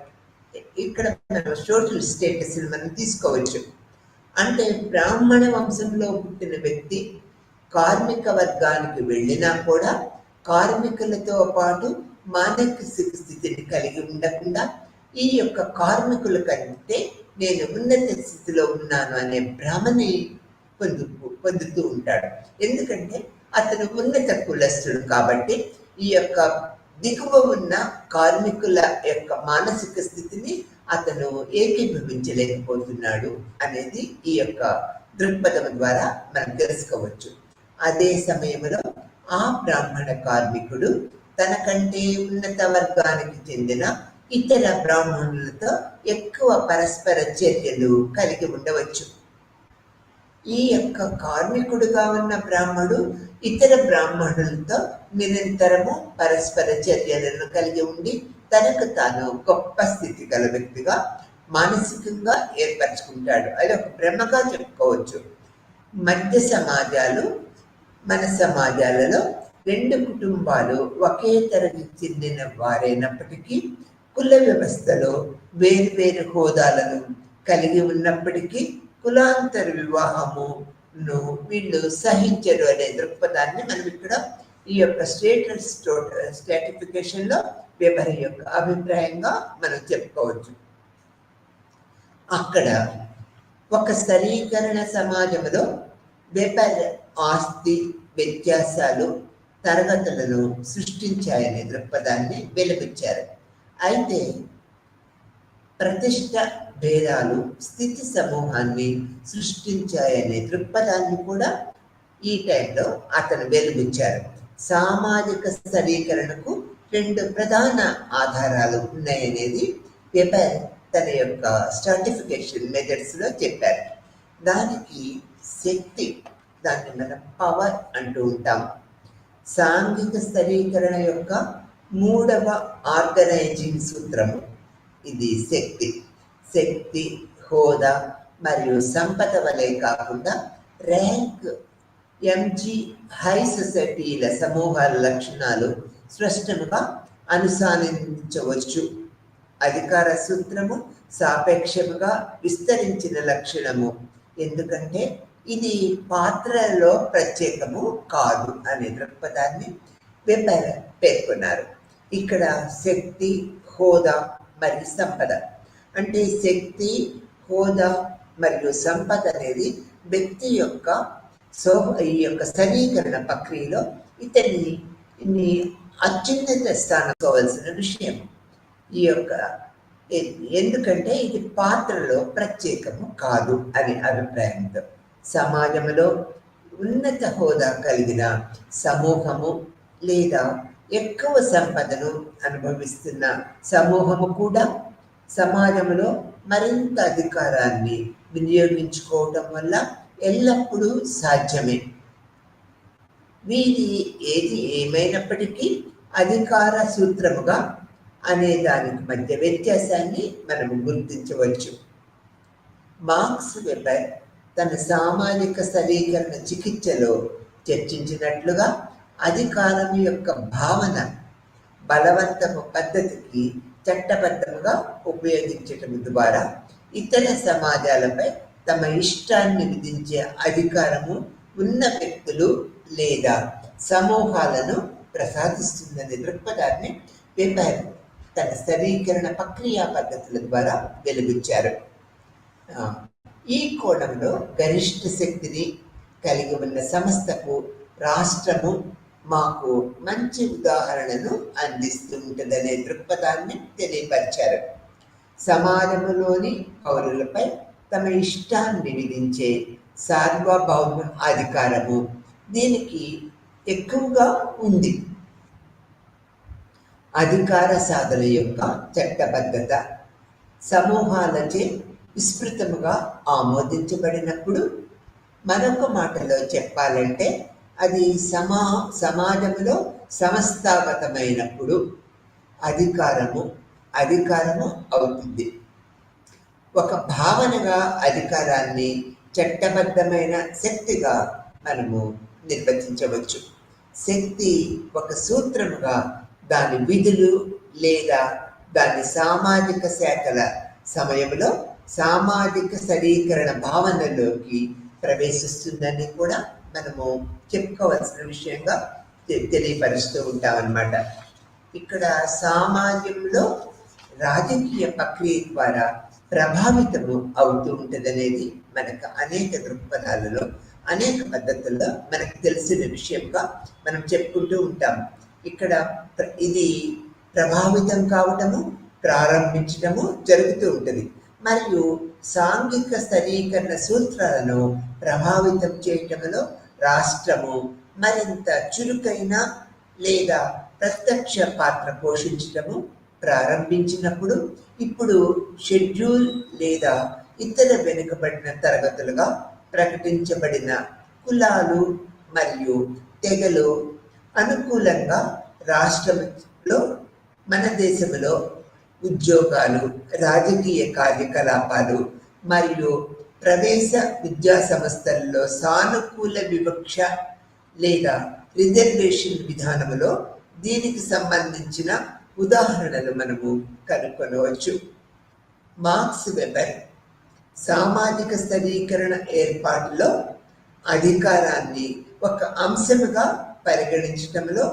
ఇక్కడ మనం సోషల్ స్టేటస్ మనం తీసుకోవచ్చు. అంటే బ్రాహ్మణ వంశంలో పుట్టిన వ్యక్తి కార్మిక వర్గానికి వెళ్ళినా కూడా కార్మికులతో పాటు మానసిక స్థితిని కలిగి ఉండకుండా ఈ యొక్క కార్మికుల కంటే నేను ఉన్నత స్థితిలో ఉన్నాను అనే భ్రమని పొందుతూ ఉంటాడు. ఎందుకంటే అతను ఉన్నత కులస్తుడు కాబట్టి ఈ యొక్క దిగువ ఉన్న కార్మికుల యొక్క మానసిక స్థితిని అతను ఏకీభవించలేకపోతున్నాడు అనేది ఈ యొక్క దృక్పథం ద్వారా మనం తెలుసుకోవచ్చు. అదే సమయంలో ఆ బ్రాహ్మణ కార్మికుడు తనకంటే ఉన్నత వర్గానికి చెందిన ఇతర బ్రాహ్మణులతో ఎక్కువ పరస్పర చర్యలు కలిగి ఉండవచ్చు. ఈ యొక్క కార్మికుడుగా ఉన్న బ్రాహ్మణుడు ఇతర బ్రాహ్మణులతో నిరంతరము పరస్పర చర్యలను కలిగి ఉండి తనకు తాను గొప్ప స్థితి గల వ్యక్తిగా మానసికంగా ఏర్పరచుకుంటాడు. అది ఒక భ్రమగా చెప్పుకోవచ్చు. మధ్య సమాజాలు మన సమాజాలలో రెండు కుటుంబాలు ఒకే తరగతి చెందిన వారైనప్పటికీ కుల వ్యవస్థలో వేరు హోదాలను కలిగి ఉన్నప్పటికీ కులాంతర వివాహమును వీళ్ళు సహించరు అనే దృక్పథాన్ని మనం ఇక్కడ ఈ యొక్క స్ట్రాటిఫికేషన్ లో వెబర్ యొక్క అభిప్రాయంగా మనం చెప్పుకోవచ్చు. అక్కడ ఒక స్థరీకరణ సమాజంలో వెబర్ ఆస్తి వ్యత్యాసాలు తరగతులను సృష్టించాయనే దృక్పథాన్ని వెలువచ్చారు. అయితే ప్రతిష్ట భేదాలు స్థితి సమూహాన్ని సృష్టించాయనే దృక్పథాన్ని కూడా ఈ టైంలో అతను వెలువచ్చారు. సామాజిక స్థరీకరణకు రెండు ప్రధాన ఆధారాలు ఉన్నాయనేది వెబర్ తన యొక్క స్ట్రాటిఫికేషన్ మెథడ్స్ లో చెప్పారు. దానికి శక్తి, దాన్ని మనం పవర్ అంటూ ఉంటాం. సాంఘిక స్థరీకరణ యొక్క మూడవ ఆర్గనైజింగ్ సూత్రము ఇది శక్తి, హోదా మరియు సంపద వలె కాకుండా ర్యాంక్, ఎంజీ, హై సొసైటీల సమూహాల లక్షణాలు స్పష్టంగా అనుసంధానించవచ్చు. అధికార సూత్రము సాపేక్షముగా విస్తరించిన లక్షణము, ఎందుకంటే ఇది పాత్రలో ప్రత్యేకము కాదు అనే దృక్పథాన్ని వెబర్ పేర్కొన్నారు. ఇక్కడ శక్తి, హోదా మరియు సంపద అంటే శక్తి, హోదా మరియు సంపద అనేది వ్యక్తి యొక్క ఈ యొక్క స్థిరీకరణ ప్రక్రియలో ఇతన్ని అత్యున్నత స్థానంకోవాల్సిన విషయం. ఈ యొక్క ఎందుకంటే ఇది పాత్రలో ప్రత్యేకము కాదు అనే అభిప్రాయంతో సమాజంలో ఉన్నత హోదా కలిగిన సమూహము లేదా ఎక్కువ సంపదను అనుభవిస్తున్న సమూహము కూడా సమాజంలో మరింత అధికారాన్ని వినియోగించుకోవటం వల్ల ఎల్లప్పుడూ సాధ్యమే. వీరి ఏది ఏమైనప్పటికీ అధికార సూత్రముగా అనే దానికి మధ్య వ్యత్యాసాన్ని మనము గుర్తించవచ్చు. మార్క్స్ వెబర్ తన సామాజిక స్థిరీకరణ చికిత్సలో చర్చించినట్లుగా అధికారం యొక్క భావన బలవంతపు పద్ధతికి చట్టబద్ధముగా ఉపయోగించటం ద్వారా ఇతర సమాజాలపై తమ ఇష్టాన్ని విధించే అధికారము ఉన్న వ్యక్తులు లేదా సమూహాలను ప్రసాదిస్తుందనే దృక్పథాన్ని వెబర్ తన స్థిరీకరణ ప్రక్రియా పద్ధతుల ద్వారా వెలుగుచ్చారు. ఈ కోణంలో గరిష్ట శక్తిని కలిగి ఉన్న సంస్థకు రాష్ట్రము మాకు మంచి ఉదాహరణను అందిస్తూ ఉంటుందనే దృక్పథాన్ని తెలియపరిచారు. సమాజంలోని పౌరులపై తమ ఇష్టాన్ని విధించే సార్వభౌమ అధికారము దీనికి ఎక్కువగా ఉంది. అధికార సాధన యొక్క చట్టబద్ధత సమూహాలచే విస్తృతముగా ఆమోదించబడినప్పుడు, మరొక మాటలో చెప్పాలంటే అది సమాజంలో సంస్థాగతమైనప్పుడు అధికారము అవుతుంది. ఒక భావనగా అధికారాన్ని చట్టబద్ధమైన శక్తిగా మనము నిర్వచించవచ్చు. శక్తి ఒక సూత్రముగా దాని విధులు లేదా దాని సామాజిక శాఖల సమయంలో సామాజిక స్థిరీకరణ భావనలోకి ప్రవేశిస్తుందని కూడా మనము చెప్పుకోవాల్సిన విషయంగా తెలియపరుస్తూ ఉంటాం అన్నమాట. ఇక్కడ సమాజంలో రాజకీయ ప్రక్రియ ద్వారా ప్రభావితము అవుతూ ఉంటుందనేది మనకు అనేక దృక్పథాలలో అనేక పద్ధతుల్లో మనకు తెలిసిన విషయంగా మనం చెప్పుకుంటూ ఉంటాం. ఇక్కడ ఇది ప్రభావితం కావటము ప్రారంభించటము జరుగుతూ ఉంటుంది. మరియు సాంఘిక స్థిరీకరణ సూత్రాలను ప్రభావితం చేయటంలో రాష్ట్రము మరింత చురుకైన లేదా ప్రత్యక్ష పాత్ర పోషించటము ప్రారంభించినప్పుడు ఇప్పుడు షెడ్యూల్ లేదా ఇతర వెనుకబడిన తరగతులుగా ప్రకటించబడిన కులాలు మరియు తెగలు అనుకూలంగా రాష్ట్రంలో మన దేశంలో ఉద్యోగాలు, రాజకీయ కార్యకలాపాలు మరియు ప్రవేశ విద్యా సంస్థల్లో సానుకూల వివక్ష లేదా రిజర్వేషన్ విధానంలో దీనికి సంబంధించిన ఉదాహరణలు మనము కనుక్కొనవచ్చు. మార్క్స్ వెబర్ సామాజిక స్థిరీకరణ ఏర్పాటులో అధికారాన్ని ఒక అంశముగా పరిగణించడంలో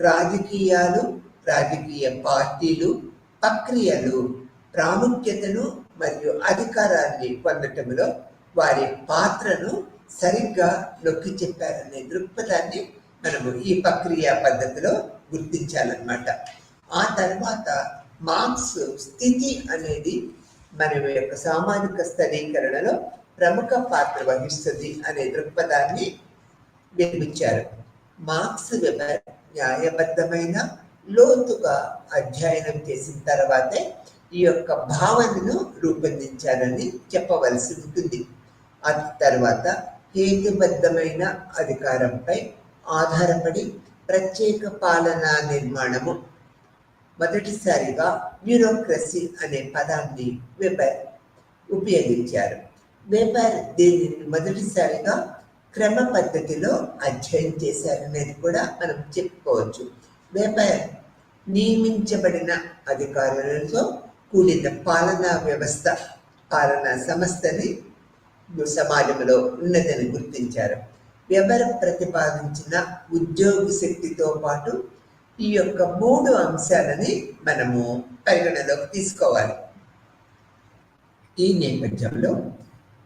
రాజకీయాలు, రాజకీయ పార్టీలు, ప్రక్రియలు ప్రాముఖ్యతను మరియు అధికారాన్ని పొందటంలో వారి పాత్రను సరిగ్గా నొక్కి చెప్పారనే దృక్పథాన్ని మనము ఈ ప్రక్రియ పద్ధతిలో గుర్తించాలన్నమాట. ఆ తర్వాత మార్క్స్ స్థితి అనేది మన యొక్క సామాజిక స్థిరీకరణలో ప్రముఖ పాత్ర వహిస్తుంది అనే దృక్పథాన్ని వినిపించారు. మార్క్స్ వెబర్ న్యాయబద్ధమైన లోతుగా అధ్యయనం చేసిన తర్వాతే ఈ యొక్క భావనను రూపొందించాలని చెప్పవలసి ఉంటుంది. ఆ తర్వాత హేతుబద్ధమైన అధికారంపై ఆధారపడి ప్రత్యేక పాలనా నిర్మాణము మొదటిసారిగా బ్యూరోక్రసీ అనే పదాన్ని వెబర్ ఉపయోగించారు. వెబర్ దీనిని మొదటిసారిగా క్రమ పద్ధతిలో అధ్యయనం చేశారనేది కూడా మనం చెప్పుకోవచ్చు. వెబర్ నియమించబడిన అధికారులతో కూడిన పాలనా వ్యవస్థ, పాలనా సంస్థని సమాజంలో ఉన్నదని గుర్తించారు. వెబర్ ప్రతిపాదించిన ఉద్యోగ శక్తితో పాటు ఈ యొక్క 3 అంశాలని మనము పరిగణలోకి తీసుకోవాలి. ఈ నేపథ్యంలో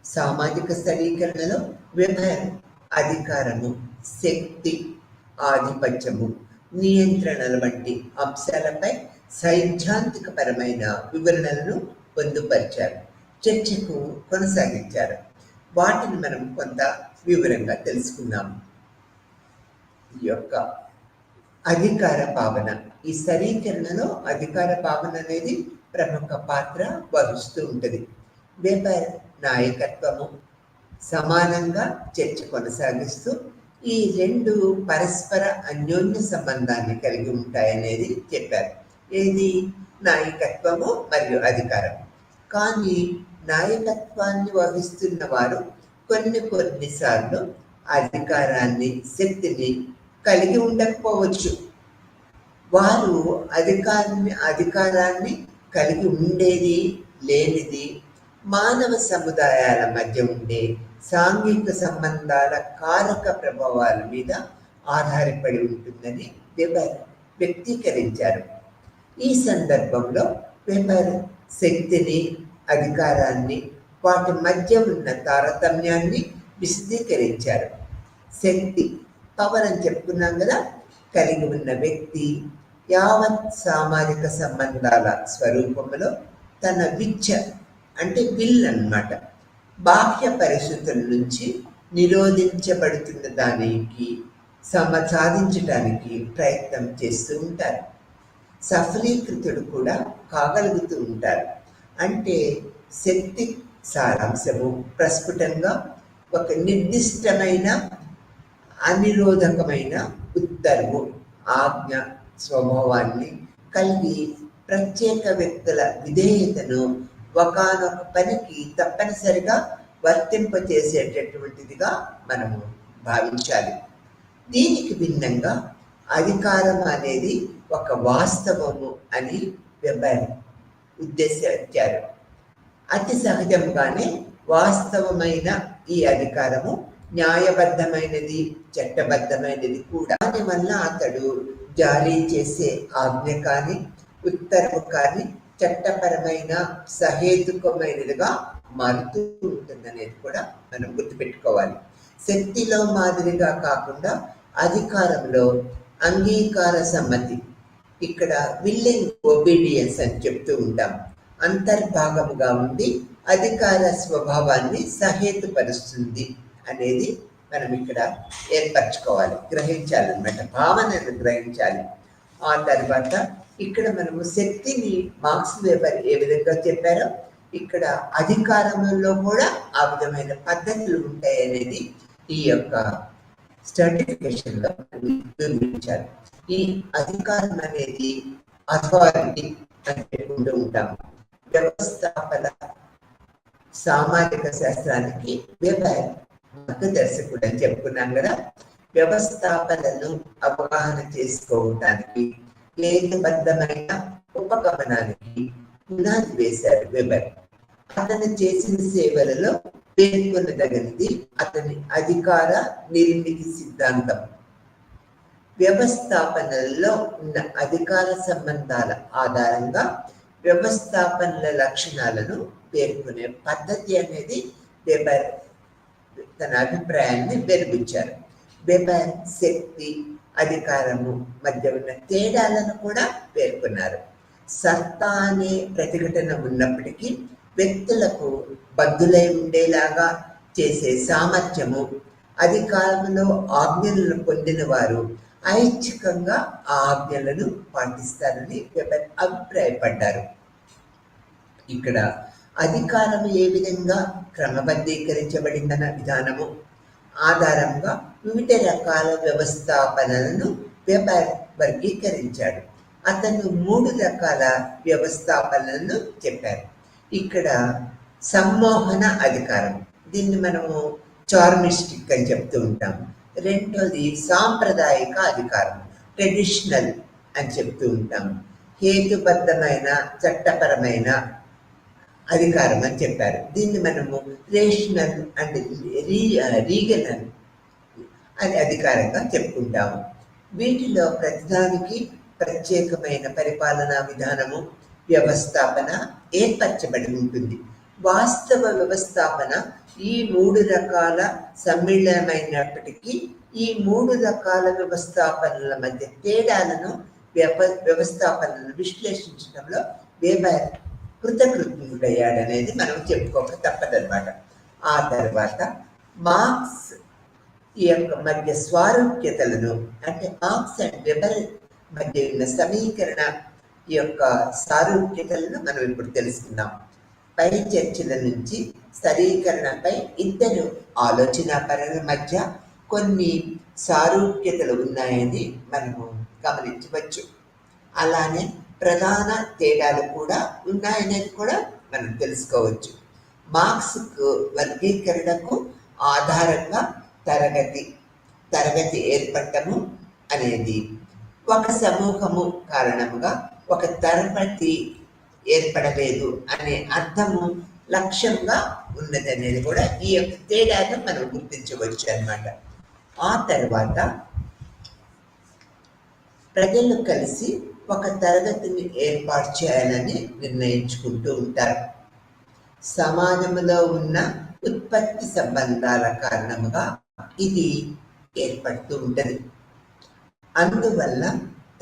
సామాజిక స్థిరీకరణలో వెబర్ అధికారము, శక్తి, ఆధిపత్యము, నియంత్రణల వంటి అంశాలపై సైద్ధాంతికపరమైన వివరణలను పొందుపరిచారు, చర్చకు కొనసాగించారు. వాటిని మనం కొంత వివరంగా తెలుసుకున్నాము. ఈ యొక్క అధికార భావన, ఈ స్థిరీకరణలో అధికార భావన అనేది ప్రముఖ పాత్ర వహిస్తూ ఉంటుంది. వెబర్ నాయకత్వము సమానంగా చర్చ కొనసాగిస్తూ ఈ రెండు పరస్పర అన్యోన్య సంబంధాన్ని కలిగి ఉంటాయనేది చెప్పారు. ఏది? నాయకత్వము మరియు అధికారం. కానీ నాయకత్వాన్ని వహిస్తున్న వారు కొన్నిసార్లు అధికారాన్ని, శక్తిని కలిగి ఉండకపోవచ్చు. వారు అధికారాన్ని కలిగి ఉండేది, లేనిది మానవ సముదాయాల మధ్య ఉండే సాంఘిక సంబంధాల కారక ప్రభావాల మీద ఆధారపడి ఉంటుందని వెబర్ వ్యక్తీకరించారు. ఈ సందర్భంలో వెబర్ శక్తిని, అధికారాన్ని, వాటి మధ్య ఉన్న తారతమ్యాన్ని విశదీకరించారు. శక్తి, పవర్ అని చెప్పుకున్నాం కదా, కలిగి ఉన్న వ్యక్తి యావత్ సామాజిక సంబంధాల స్వరూపంలో తన విచ్చ అంటే విల్ అన్నమాట, బాహ్య పరిస్థితుల నుంచి నిరోధించబడుతున్న దానికి సాధించడానికి ప్రయత్నం చేస్తూ ఉంటారు. సఫలీకృతుడు కూడా కాగలుగుతూ ఉంటారు. అంటే శక్తి సారాంశము ప్రస్ఫుటంగా ఒక నిర్దిష్టమైన అనిరోధకమైన ఉత్తర్వు, ఆజ్ఞ స్వభావాన్ని కలిగి ప్రత్యేక వ్యక్తుల విధేయతను ఒకానొక పనికి తప్పనిసరిగా వర్తింపచేసేటటువంటిదిగా మనము భావించాలి. దీనికి భిన్నంగా అధికారం అనేది ఒక వాస్తవము అని వెబర్ ఉద్దేశించారు. అతి సహజంగానే వాస్తవమైన ఈ అధికారము న్యాయబద్ధమైనది, చట్టబద్ధమైనది కూడా. దానివల్ల అతడు జారీ చేసే ఆజ్ఞ కానీ, ఉత్తర్వు కానీ చట్టపరమైన, సహేతుకమైనదిగా మారుతూ ఉంటుందనేది కూడా మనం గుర్తుపెట్టుకోవాలి. శక్తిలో మాదిరిగా కాకుండా అధికారంలో అంగీకార సమ్మతి, ఇక్కడ విల్లింగ్ ఒబీడియన్స్ అని చెప్తూ ఉంటాం, అంతర్భాగముగా ఉండి అధికార స్వభావాన్ని సహేతుపరుస్తుంది అనేది మనం ఇక్కడ ఏర్పరచుకోవాలి, గ్రహించాలన్నమాట, భావనను గ్రహించాలి. ఆ తర్వాత ఇక్కడ మనము శక్తిని మార్క్స్ వెబర్ ఏ విధంగా చెప్పారో ఇక్కడ అధికారంలో కూడా ఆ విధమైన పద్ధతులు ఉంటాయి అనేది ఈ యొక్క సర్టిఫికేషన్లో వివరించారు. ఈ అధికారం అనేది అథారిటీ అని చెప్పుకుంటూ ఉంటాము. వ్యవస్థాపన సామాజిక శాస్త్రానికి వెబర్ మార్గదర్శకుడు అని చెప్పుకున్నాం కదా. వ్యవస్థాపనను అవగాహన చేసుకోవటానికి, హేతుబద్ధమైన ఉపగమనానికి పునాది వేశారు వెబర్. అతను చేసిన సేవలలో పేర్కొనదగినది అతని అధికార నిర్మితి సిద్ధాంతం. వ్యవస్థాపనలో ఉన్న అధికార సంబంధాల ఆధారంగా వ్యవస్థాపనల లక్షణాలను పేర్కొనే పద్ధతి అనేది వెబర్ తన అభిప్రాయాన్ని వెలిబుచ్చారు. వెబర్ శక్తి, అధికారము మధ్య ఉన్న తేడాలను కూడా పేర్కొన్నారు. సత్తా అనే ప్రతిఘటన ఉన్నప్పటికీ వ్యక్తులకు బద్దులై ఉండేలాగా చేసే సామర్థ్యము, అధికారంలో ఆజ్ఞలను పొందిన వారు ఐచ్ఛికంగా ఆ ఆజ్ఞలను పాటిస్తారని వెబర్ అభిప్రాయపడ్డారు. ఇక్కడ అధికారం ఏ విధంగా క్రమబద్ధీకరించబడిందన్న విధానము ఆధారంగా వివిధ రకాల వ్యవస్థాపనలను వెబర్ వర్గీకరించాడు. అతను 3 రకాల వ్యవస్థాపనలను చెప్పారు. ఇక్కడ సమ్మోహన అధికారం, దీన్ని మనము చార్మిస్టిక్ అని చెప్తూ ఉంటాం. రెండోది సాంప్రదాయిక అధికారం, ట్రెడిషనల్ అని చెప్తూ ఉంటాం. హేతుబద్ధమైన, చట్టపరమైన అధికారం అని చెప్పారు. దీన్ని మనము రేషనల్ అండ్ రీగనల్ అని అధికారంగా చెప్పుకుంటాము. వీటిలో ప్రతిదానికి ప్రత్యేకమైన పరిపాలనా విధానము, వ్యవస్థాపన ఏర్పరచబడి ఉంటుంది. వాస్తవ వ్యవస్థాపన ఈ 3 రకాల సమ్మిళనమైనప్పటికీ ఈ 3 రకాల వ్యవస్థాపనల మధ్య తేడాలను వ్యవస్థాపనలను విశ్లేషించడంలో వేబర్ కృతకృత్యుడయ్యాడనేది మనం చెప్పుకోక తప్పదన్నమాట. ఆ తర్వాత మార్క్స్ ఈ యొక్క మధ్య స్వారూప్యతలను, అంటే మార్క్స్ అండ్ వెబర్ మధ్య ఉన్న సమీకరణ ఈ యొక్క సారూప్యతలను మనం ఇప్పుడు తెలుసుకుందాం. పై చర్చల నుంచి స్థిరీకరణపై ఇద్దరు ఆలోచనాపరుల మధ్య కొన్ని సారూప్యతలు ఉన్నాయని మనము గమనించవచ్చు. అలానే ప్రధాన తేడాలు కూడా ఉన్నాయనేది కూడా మనం తెలుసుకోవచ్చు. మార్క్స్కు వర్గీకరణకు ఆధారంగా తరగతి ఏర్పడటము అనేది ఒక సమూహము కారణంగా ఒక తరగతి ఏర్పడలేదు అనే అర్థము లక్ష్యంగా ఉన్నదనేది కూడా ఈ యొక్క తేడాను మనం గుర్తించవచ్చు అన్నమాట. ఆ తర్వాత ప్రజలు కలిసి ఒక తరగతిని ఏర్పాటు చేయాలని నిర్ణయించుకుంటూ ఉంటారు. సమాజంలో ఉన్న ఉత్పత్తి సంబంధాల కారణంగా ఇది ఏర్పడుతూ ఉంటుంది. అందువల్ల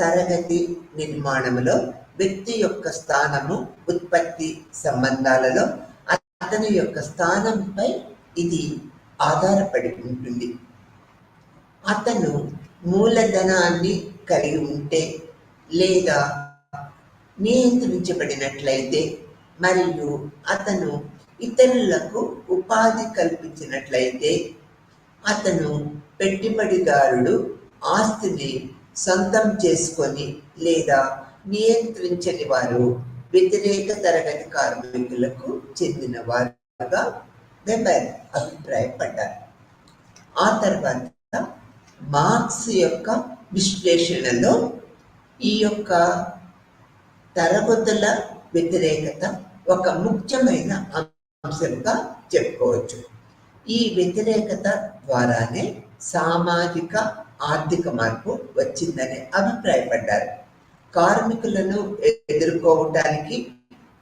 తరగతి నిర్మాణంలో వ్యక్తి యొక్క స్థానము ఉత్పత్తి సంబంధాలలో అతని యొక్క స్థానంపై ఇది ఆధారపడి ఉంటుంది. అతను మూలధనాన్ని కలిగి ఉంటే లేదా నియంత్రించబడినట్లయితే మరియు అతను ఇతరులకు ఉపాధి కల్పించినట్లయితే అతను పెట్టుబడిదారుడు ఆస్తిని సొంతం చేసుకొని లేదా నియంత్రించని వారు వ్యతిరేక తరగతి కార్మికులకు చెందిన వారుగా వెబర్ అభిప్రాయపడ్డారు. ఆ తర్వాత మార్క్స్ యొక్క విశ్లేషణలో ఈ యొక్క తరగతుల వ్యతిరేకత ఒక ముఖ్యమైన అంశంగా చెప్పుకోవచ్చు. ఈ వ్యతిరేకత ద్వారానే సామాజిక ఆర్థిక మార్పు వచ్చిందని అభిప్రాయపడ్డారు. కార్మికులను ఎదుర్కోవటానికి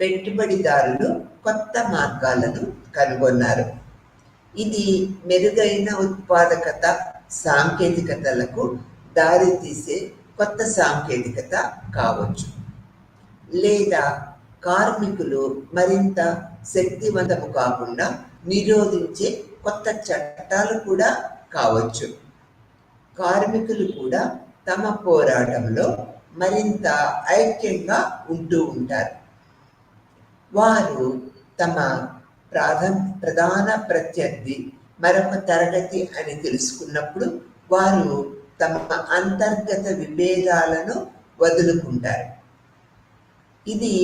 పెట్టుబడిదారులు కొత్త మార్గాలను కనుగొన్నారు. ఇది మెరుగైన ఉత్పాదకత సాంకేతికతలకు దారితీసే కొత్త సాంకేతికత కావచ్చు, లేదా కార్మికులు మరింత శక్తివంతము కాకుండా నిరోధించే కొత్త చట్టాలు కూడా కావచ్చు. కార్మికులు కూడా తమ పోరాటంలో మరింత ఐక్యంగా ఉంటూ ఉంటారు. వారు తమ ప్రధాన ప్రత్యర్థి మరొక తరగతి అని తెలుసుకున్నప్పుడు వారు తమ అంతర్గత విభేదాలను వదులుకుంటారు. ఇది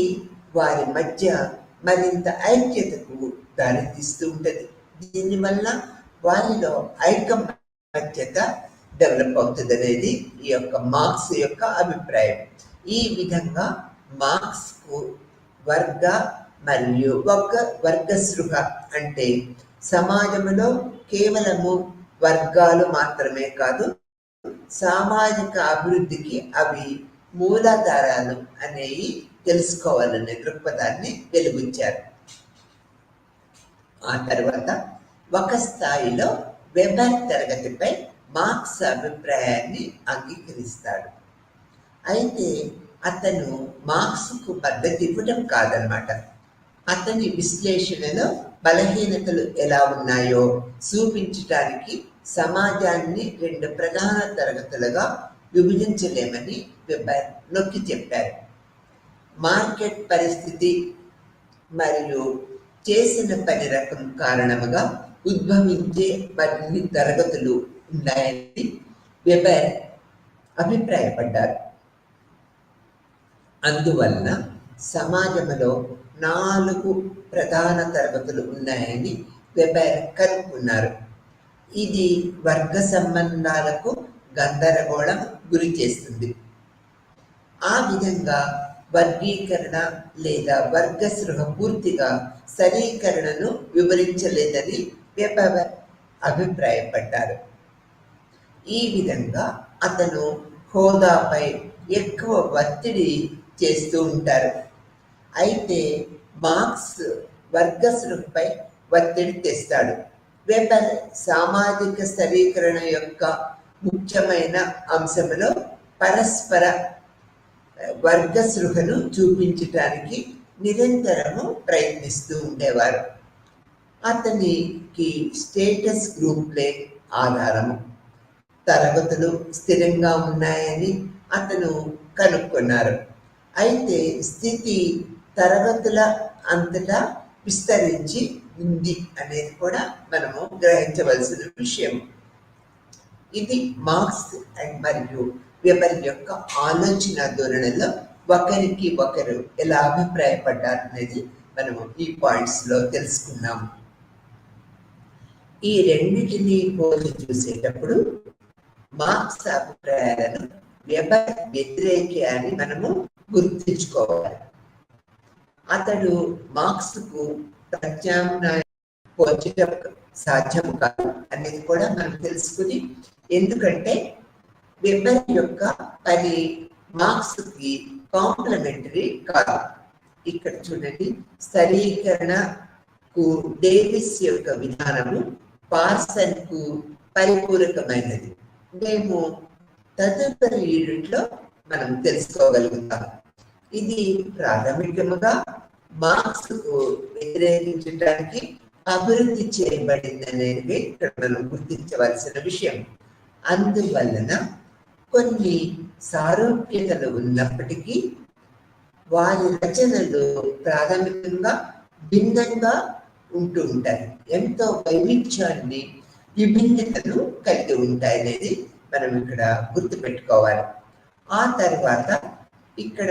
వారి మధ్య మరింత ఐక్యతకు దారితీస్తూ ఉంటుంది. దీనివల్ల వారిలో ఐకమత్యత డెవలప్ అవుతుంది అనేది ఈ యొక్క మార్క్స్ యొక్క అభిప్రాయం. ఈ విధంగా మార్క్స్కు వర్గ మరియు వర్గశృహ అంటే సమాజంలో కేవలము వర్గాలు మాత్రమే కాదు, సామాజిక అభివృద్ధికి అవి మూలాధారాలు అనేవి తెలుసుకోవాలనే దృక్పథాన్ని వెలుగుచ్చారు. ఆ తర్వాత ఒక స్థాయిలో వెబర్ తరగతిపై మార్క్స్ అభిప్రాయాన్ని అంగీకరిస్తాడు. అయితే అతను మార్క్స్కు మద్దతు ఇవ్వడం కాదనమాట. అతని విశ్లేషణలో బలహీనతలు ఎలా ఉన్నాయో చూపించడానికి సమాజాన్ని 2 ప్రధాన తరగతులుగా విభజించలేమని వెబర్ నొక్కి చెప్పారు. మార్కెట్ పరిస్థితి మరియు చేసిన పని రకం కారణంగా ఉద్భవించే మరిన్ని తరగతులు ఉన్నాయని వెబర్ అభిప్రాయపడ్డారు. అందువలన సమాజంలో 4 ప్రధాన తరగతులు ఉన్నాయని వెబర్ కనుక్కున్నారు. ఇది వర్గ సంబంధాలకు గందరగోళం గురి చేస్తుంది. ఆ విధంగా వర్గీకరణ లేదా వర్గశృహ పూర్తిగా స్థిరీకరణను వివరించలేదని వెబర్ అభిప్రాయపడ్డారు. ఈ విధంగా అతను హోదాపై ఎక్కువ ఒత్తిడి చేస్తూ ఉంటారు. అయితే మార్క్స్ వర్గశృహపై ఒత్తిడి తెస్తాడు. వెబర్ సామాజిక స్థిరీకరణ యొక్క ముఖ్యమైన అంశంలో పరస్పర వర్గ సృహను చూపించటానికి నిరంతరము ప్రయత్నిస్తూ ఉండేవారు. అతనికి స్టేటస్ గ్రూప్లే ఆధారము. తరగతులు స్థిరంగా ఉన్నాయని అతను కనుక్కున్నారు. అయితే స్థితి తరగతుల అంతటా విస్తరించి ఉంది అనేది కూడా మనము గ్రహించవలసిన విషయం. ఇది మార్క్స్ అండ్ మరియు వెబర్ యొక్క ఆలోచన ధోరణిలో ఒకరికి ఒకరు ఎలా అభిప్రాయపడ్డారు అనేది మనము ఈ పాయింట్స్ లో తెలుసుకున్నాము. ఈ రెండింటినీ పోల్చి చూసేటప్పుడు మార్క్స్ అభిప్రాయాలను వెబర్ వ్యతిరేకి అని మనము గుర్తుంచుకోవాలి. అతడు మార్క్స్ కు ప్రత్యామ్నాయం పోల్చడం సాధ్యం కాదు అనేది కూడా మనం తెలుసుకుని, ఎందుకంటే వెబర్ యొక్క పని మార్క్స్ కి కాంప్లిమెంటరీ కాదు. ఇక్కడ చూడండి, స్థిరీకరణకు డేవిస్ యొక్క విధానము పార్సన్ కు పరిపూరకమైనది. మేము తదుపరి యూనిట్ లో మనం తెలుసుకోగలుగుతాం. ఇది ప్రాథమికముగా మార్క్స్ కు వ్యతిరేకించడానికి అభివృద్ధి చేయబడింది అనేది ఇక్కడ మనం గుర్తించవలసిన విషయం. అందువలన కొన్ని సారూప్యతలు ఉన్నప్పటికీ వారి రచనలు ప్రాథమికంగా భిన్నంగా ఉంటూ ఉంటాయి. ఎంతో వైవిధ్యాన్ని, విభిన్నతను కలిగి ఉంటాయి అనేది మనం ఇక్కడ గుర్తుపెట్టుకోవాలి. ఆ తర్వాత ఇక్కడ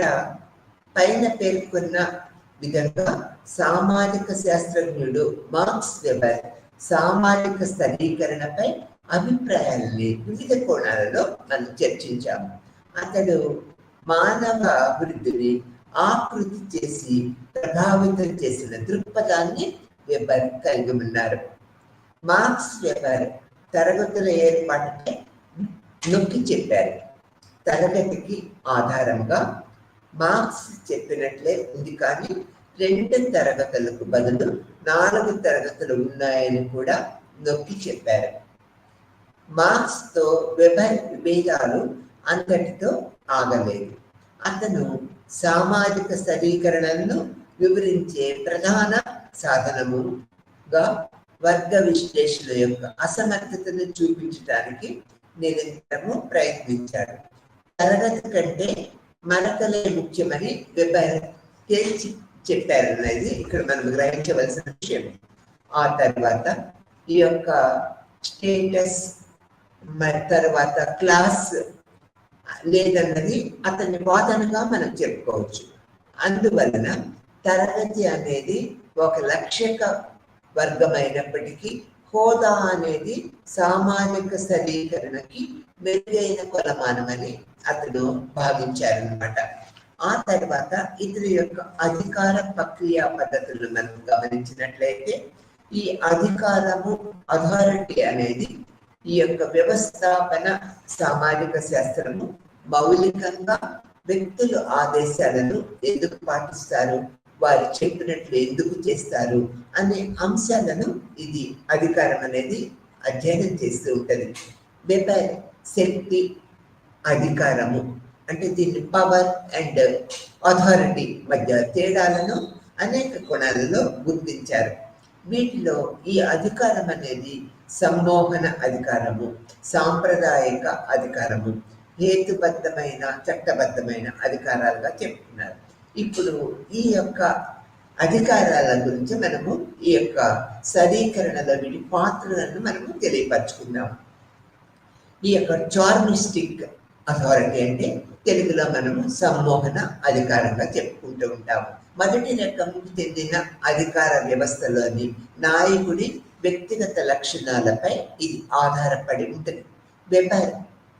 పైన పేర్కొన్న విధంగా సామాజిక శాస్త్రజ్ఞుడు మార్క్స్ వెబర్ సామాజిక స్థిరీకరణపై అభిప్రాయాలని వివిధ కోణాలలో మనం చర్చించాము. అతడు మానవ అభివృద్ధిని ఆకృతి చేసి ప్రభావితం చేసిన దృక్పథాన్ని వెబర్ కలిగి ఉన్నారు. మార్క్స్ వెబర్ తరగతుల ఏర్పాటుపై నొక్కి చెప్పారు. తరగతికి ఆధారంగా మార్క్స్ చెప్పినట్లే ఉంది, కానీ 2 తరగతులకు బదులు 4 తరగతులు ఉన్నాయని కూడా నొక్కి చెప్పారు. మార్క్స్ తో వెబర్ విభేదాలు అంతటితో ఆగలేదు. అతను సామాజిక స్థిరీకరణను వివరించే ప్రధాన సాధనముగా వర్గ విశ్లేషణ యొక్క అసమర్థతను చూపించడానికి నిరంతరము ప్రయత్నించాడు. తరగతి కంటే మరకలే ముఖ్యమని వెబర్ తేల్చి చెప్పారనేది ఇక్కడ మనం గ్రహించవలసిన విషయం. ఆ తర్వాత ఈ యొక్క స్టేటస్ తర్వాత క్లాస్ లేదన్నది అతని వాదనగా మనం చెప్పుకోవచ్చు. అందువలన తరగతి అనేది ఒక లక్ష్యక వర్గమైనప్పటికీ హోదా అనేది సామాజిక స్థిరీకరణకి మెరుగైన కొలమానమని అతను భావించారనమాట. ఆ తర్వాత ఇతని యొక్క అధికార ప్రక్రియ పద్ధతులు మనం గమనించినట్లయితే ఈ అధికారము, అథారిటీ అనేది ఈ యొక్క వ్యవస్థాపన సామాజిక శాస్త్రము మౌలికంగా వ్యక్తులు ఆదేశాలను ఎందుకు పాటిస్తారు, వారు చెప్పినట్లు ఎందుకు చేస్తారు అనే అంశాలను ఇది అధికారం అనేది అధ్యయనం చేస్తూ ఉంటది. వెబర్ శక్తి, అధికారము అంటే దీన్ని పవర్ అండ్ అథారిటీ మధ్య తేడాలను అనేక కోణాలలో గుర్తించారు. వీటిలో ఈ అధికారం అనేది సమ్మోహన అధికారము, సాంప్రదాయిక అధికారము, హేతుబద్ధమైన చట్టబద్ధమైన అధికారాలుగా చెప్తున్నారు. ఇప్పుడు ఈ యొక్క అధికారాల గురించి మనము ఈ యొక్క స్థిరీకరణలో వీటి పాత్రలను మనము తెలియపరచుకుందాం. ఈ యొక్క చార్మిస్టిక్ అథారిటీ అంటే తెలుగులో మనము సమ్మోహన అధికారంగా చెప్పుకుంటూ ఉంటాము. మొదటి రకంకు చెందిన అధికార వ్యవస్థలోని నాయకుడి వ్యక్తిగత లక్షణాలపై ఇది ఆధారపడి ఉంటుంది. వెబర్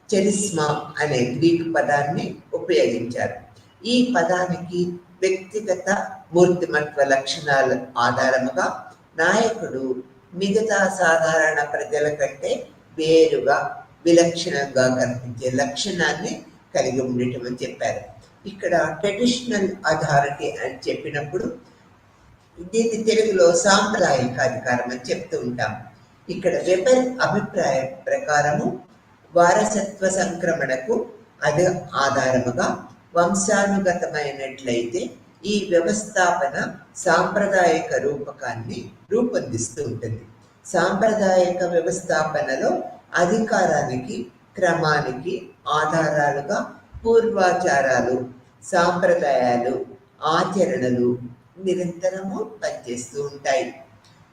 చెరిస్మా అనే గ్రీకు పదాన్ని ఉపయోగించారు. ఈ పదానికి వ్యక్తిగత మూర్తిమత్వ లక్షణాల ఆధారముగా నాయకుడు మిగతా సాధారణ ప్రజల కంటే వేరుగా, విలక్షణంగా కనిపించే లక్షణాన్ని కలిగి ఉండటం అని చెప్పారు. ఇక్కడ ట్రెడిషనల్ అథారిటీ అని చెప్పినప్పుడు దీన్ని తెలుగులో సాంప్రదాయిక అధికారం అని చెప్తూ ఉంటాం. ఇక్కడ వెబర్ అభిప్రాయ ప్రకారము వారసత్వ సంక్రమణకు అది ఆధారముగా వంశానుగతమైనట్లయితే ఈ వ్యవస్థాపన సాంప్రదాయక రూపకాన్ని రూపొందిస్తూ ఉంటుంది. సాంప్రదాయక వ్యవస్థాపనలో అధికారానికి, క్రమానికి ఆధారాలుగా పూర్వాచారాలు, సాంప్రదాయాలు, ఆచరణలు నిరంతరము పనిచేస్తూ ఉంటాయి.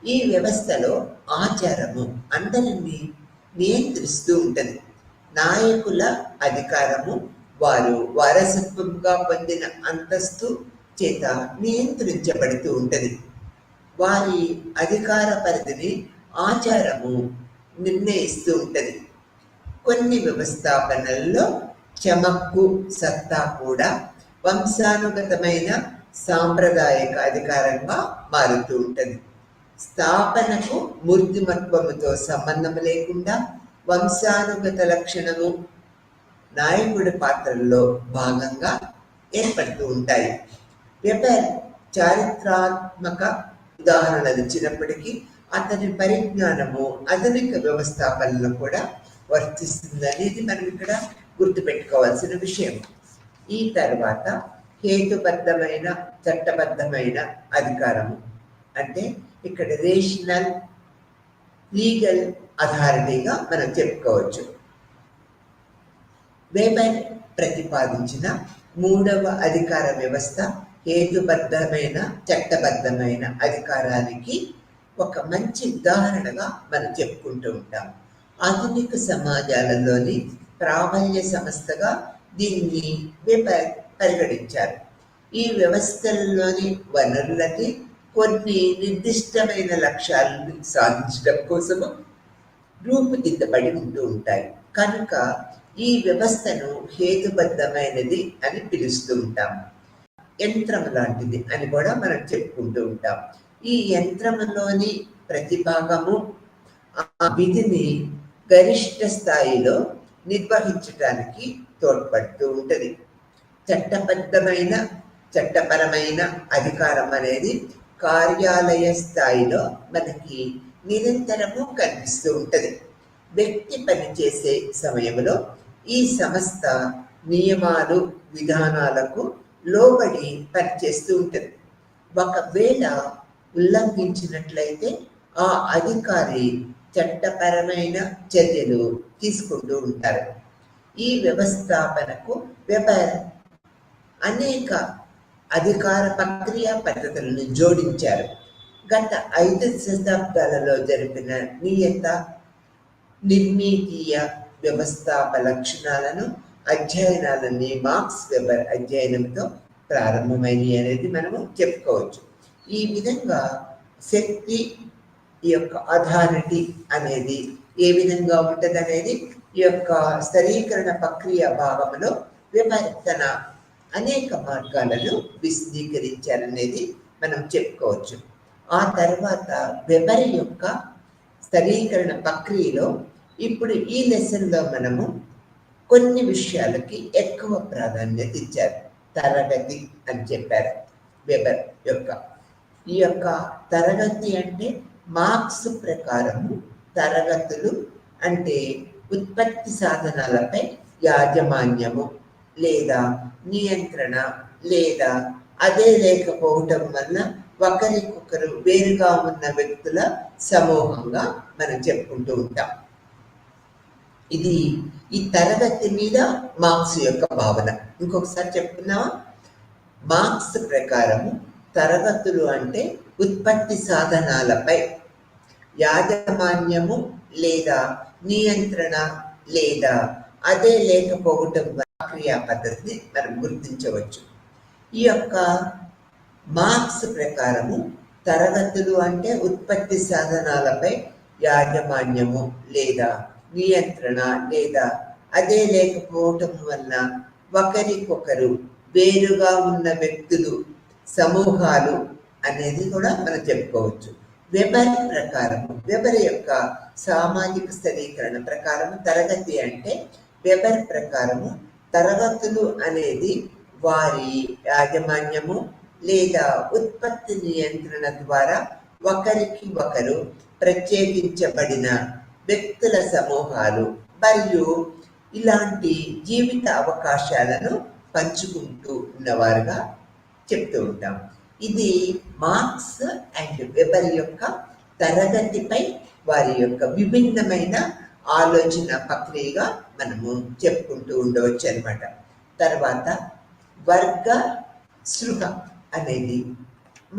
ఈ వ్యవస్థలో ఆచారము అందరినీ నియంత్రిస్తూ ఉంటుంది. నాయకుల అధికారము వారు వారసత్వంగా పొందిన అంతస్తు చేత నియంత్రించబడుతూ ఉంటుంది. వారి అధికార పరిధిని ఆచారము నిర్ణయిస్తూ ఉంటుంది. కొన్ని వ్యవస్థాపనల్లో చమక్కు, సత్తా కూడా వంశానుగతమైన సాంప్రదాయక అధికారంగా మారుతూ ఉంటుంది. స్థాపనకు మూర్తిమత్వముతో సంబంధం లేకుండా వంశానుగత లక్షణము నాయకుడి పాత్రల్లో భాగంగా ఏర్పడుతూ ఉంటాయి. వెబర్ చారిత్రాత్మక ఉదాహరణలు ఇచ్చినప్పటికీ అతని పరిజ్ఞానము ఆధునిక వ్యవస్థాపనలో కూడా వర్తిస్తుంది అనేది మనం ఇక్కడ గుర్తుపెట్టుకోవాల్సిన విషయం. ఈ తర్వాత హేతుబద్ధమైన, చట్టబద్ధమైన అధికారము అంటే ఇక్కడ రేషనల్ లీగల్ అథారిటీగా మనం చెప్పుకోవచ్చు. వెబర్ ప్రతిపాదించిన మూడవ అధికార వ్యవస్థ హేతుబద్ధమైన, చట్టబద్ధమైన అధికారానికి ఒక మంచి ఉదాహరణగా మనం చెప్పుకుంటూ ఉంటాం. ఆధునిక సమాజాలలోని ప్రాబల్య సంస్థగా దీన్ని వెబర్ పరిగణించారు. ఈ వ్యవస్థలలోని వనరులకి కొన్ని నిర్దిష్టమైన లక్ష్యాలను సాధించడం కోసము రూపుదిద్దబడి ఉంటూ ఉంటాయి. కనుక ఈ వ్యవస్థను హేతుబద్ధమైనది అని పిలుస్తూ ఉంటాం. యంత్రం లాంటిది అని కూడా మనం చెప్పుకుంటూ ఉంటాం. ఈ యంత్రంలోని ప్రతి భాగము ఆ విధిని గరిష్ట స్థాయిలో నిర్వహించడానికి తోడ్పడుతూ ఉంటుంది. చట్టపరమైన అధికారం అనేది కార్యాలయ స్థాయిలో మనకి నిరంతరము కనిపిస్తూ ఉంటుంది. వ్యక్తి పనిచేసే సమయంలో ఈ సంస్థ నియమాలు, విధానాలకు లోబడి పనిచేస్తూ ఉంటుంది. ఒకవేళ ఉల్లంఘించినట్లయితే ఆ అధికారి చట్టపరమైన చర్యలు తీసుకుంటూ ఉంటారు. ఈ వ్యవస్థాపనకు వెబర్ అనేక అధికార ప్రక్రియ పద్ధతులను జోడించారు. గత 5 శతాబ్దాలలో జరిపిన నియత నిర్మితీయ వ్యవస్థాప లక్షణాలను అధ్యయనాలన్నీ మార్క్స్ వెబర్ అధ్యయనంతో ప్రారంభమైనవి అనేది మనము చెప్పుకోవచ్చు. ఈ విధంగా శక్తి యొక్క అథారిటీ అనేది ఏ విధంగా ఉంటుంది అనేది ఈ యొక్క స్థిరీకరణ ప్రక్రియ భాగంలో వెబర్ తన అనేక మార్గాలను విశదీకరించారనేది మనం చెప్పుకోవచ్చు. ఆ తర్వాత వెబర్ యొక్క స్థిరీకరణ ప్రక్రియలో ఇప్పుడు ఈ లెసన్లో మనము కొన్ని విషయాలకి ఎక్కువ ప్రాధాన్యత ఇచ్చారు. తరగతి అని చెప్పారు వెబర్ యొక్క. ఈ యొక్క తరగతి అంటే మార్క్స్ ప్రకారము తరగతులు అంటే ఉత్పత్తి సాధనాలపై యాజమాన్యము లేదా నియంత్రణ లేదా అదే లేకపోవటం వల్ల ఒకరికొకరు వేరుగా ఉన్న వ్యక్తుల సమూహంగా మనం చెప్పుకుంటూ ఉంటాం. ఇది ఈ తరగతి మీద మార్క్స్ యొక్క భావన. ఇంకొకసారి చెప్పుకున్నావా? మార్క్స్ ప్రకారము తరగతులు అంటే ఉత్పత్తి సాధనాలపై యాజమాన్యము లేదా నియంత్రణ లేదా అదే లేకపోవటం క్రియా పద్ధతిని మనం గుర్తించవచ్చు. ఈ యొక్క మార్క్స్ ప్రకారము తరగతులు అంటే ఉత్పత్తి సాధనాలపై యాజమాన్యము లేదా నియంత్రణ లేదా అదే లేకపోవటం వల్ల ఒకరికొకరు వేరుగా ఉన్న వ్యక్తులు, సమూహాలు అనేది కూడా మనం చెప్పుకోవచ్చు. వెబర్ ప్రకారం, వెబర్ యొక్క సామాజిక స్థిరీకరణ ప్రకారం తరగతి అంటే వెబర్ ప్రకారము తరగతులు అనేది వారి యాజమాన్యము లేదా ఉత్పత్తి నియంత్రణ ద్వారా ఒకరికి ఒకరు ప్రత్యేకించబడిన వ్యక్తుల సమూహాలు మరియు ఇలాంటి జీవిత అవకాశాలను పంచుకుంటూ ఉన్నవారుగా చెప్తూ ఉంటాం. ఇది మార్క్స్ అండ్ వెబర్ యొక్క తరగతిపై వారి యొక్క విభిన్నమైన ఆలోచన ప్రక్రియగా మనము చెప్పుకుంటూ ఉండవచ్చు అనమాట. తర్వాత వర్గ సృహ అనేది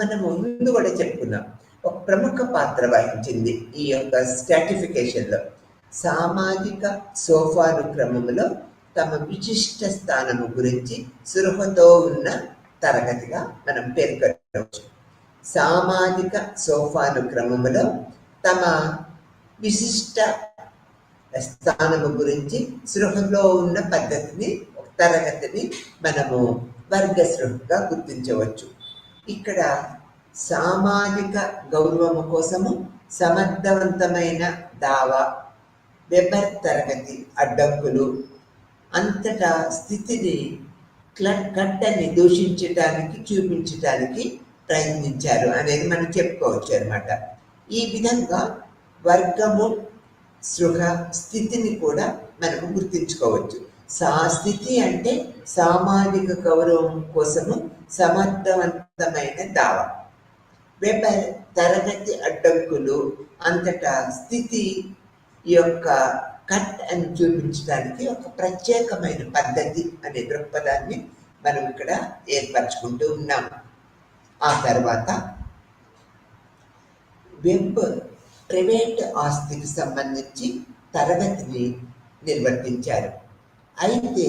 మనము ముందు కూడా చెప్పుకున్నాం, ఒక ప్రముఖ పాత్ర వహించింది ఈ యొక్క స్ట్రాటిఫికేషన్లో. సామాజిక సోపానుక్రమంలో తమ విశిష్ట స్థానము గురించి సృహతో ఉన్న తరగతిగా మనం పేర్కొనవచ్చు. సామాజిక సోపానుక్రమంలో తమ విశిష్ట స్థానము గురించి సృహలో ఉన్న పద్ధతిని, తరగతిని మనము వర్గ సృహగా గుర్తించవచ్చు. ఇక్కడ సామాజిక గౌరవము కోసము సమర్థవంతమైన దావా, వెబర్ తరగతి అడ్డంకులు, అంతటా స్థితిని కట్టని దూషించడానికి, చూపించడానికి ప్రయత్నించారు అనేది మనం చెప్పుకోవచ్చు అనమాట. ఈ విధంగా వర్గము సృహ స్థితిని కూడా మనము గుర్తించుకోవచ్చు. స్థితి అంటే సామాజిక గౌరవం కోసము సమర్థవంతమైన దావా, వెబర్ తరగతి అడ్డంకులు, అంతటా స్థితి యొక్క కట్ అని చూపించడానికి ఒక ప్రత్యేకమైన పద్ధతి అనే దృక్పథాన్ని మనం ఇక్కడ ఏర్పరచుకుంటూ ఉన్నాం. ఆ తర్వాత వెబ్ ప్రైవేట్ ఆస్తికి సంబంధించి తరగతిని నిర్వర్తించారు. అయితే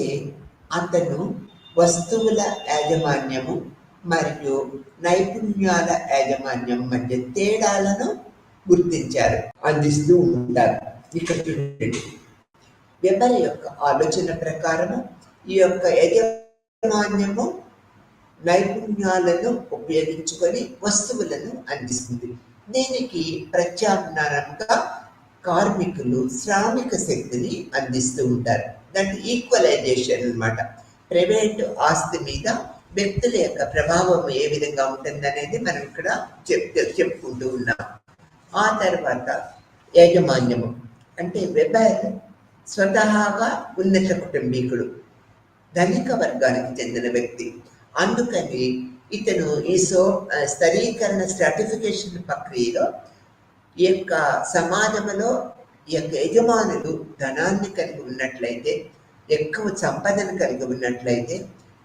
అతను వస్తువుల యాజమాన్యము మరియు నైపుణ్యాల యాజమాన్యం మధ్య తేడాలను గుర్తించారు, అందిస్తూ ఉంటారు. ఇక్కడ చూడండి, వెబర్ యొక్క ఆలోచన ప్రకారము ఈ యొక్క యాజమాన్యము నైపుణ్యాలను ఉపయోగించుకొని వస్తువులను అందిస్తుంది. దీనికి ప్రత్యామ్నాయంగా కార్మికులు శ్రామిక శక్తిని అందిస్తూ ఉంటారు. దాంట్లో ఈక్వలైజేషన్ అన్నమాట. ప్రైవేట్ ఆస్తి మీద వ్యక్తుల యొక్క ప్రభావం ఏ విధంగా ఉంటుంది అనేది మనం ఇక్కడ చెప్పుకుంటూ ఉన్నాం. ఆ తర్వాత యాజమాన్యము అంటే వెబర్ స్వతహాగా ఉన్నత కుటుంబీకుడు, ధనిక వర్గానికి చెందిన వ్యక్తి. అందుకని ఇతను ఈ స్థరీకరణ స్ట్రాటిఫికేషన్ ప్రక్రియలో ఈ యొక్క సమాజంలో ఈ యొక్క యజమానులు ధనాన్ని కలిగి ఉన్నట్లయితే, ఎక్కువ సంపదను కలిగి ఉన్నట్లయితే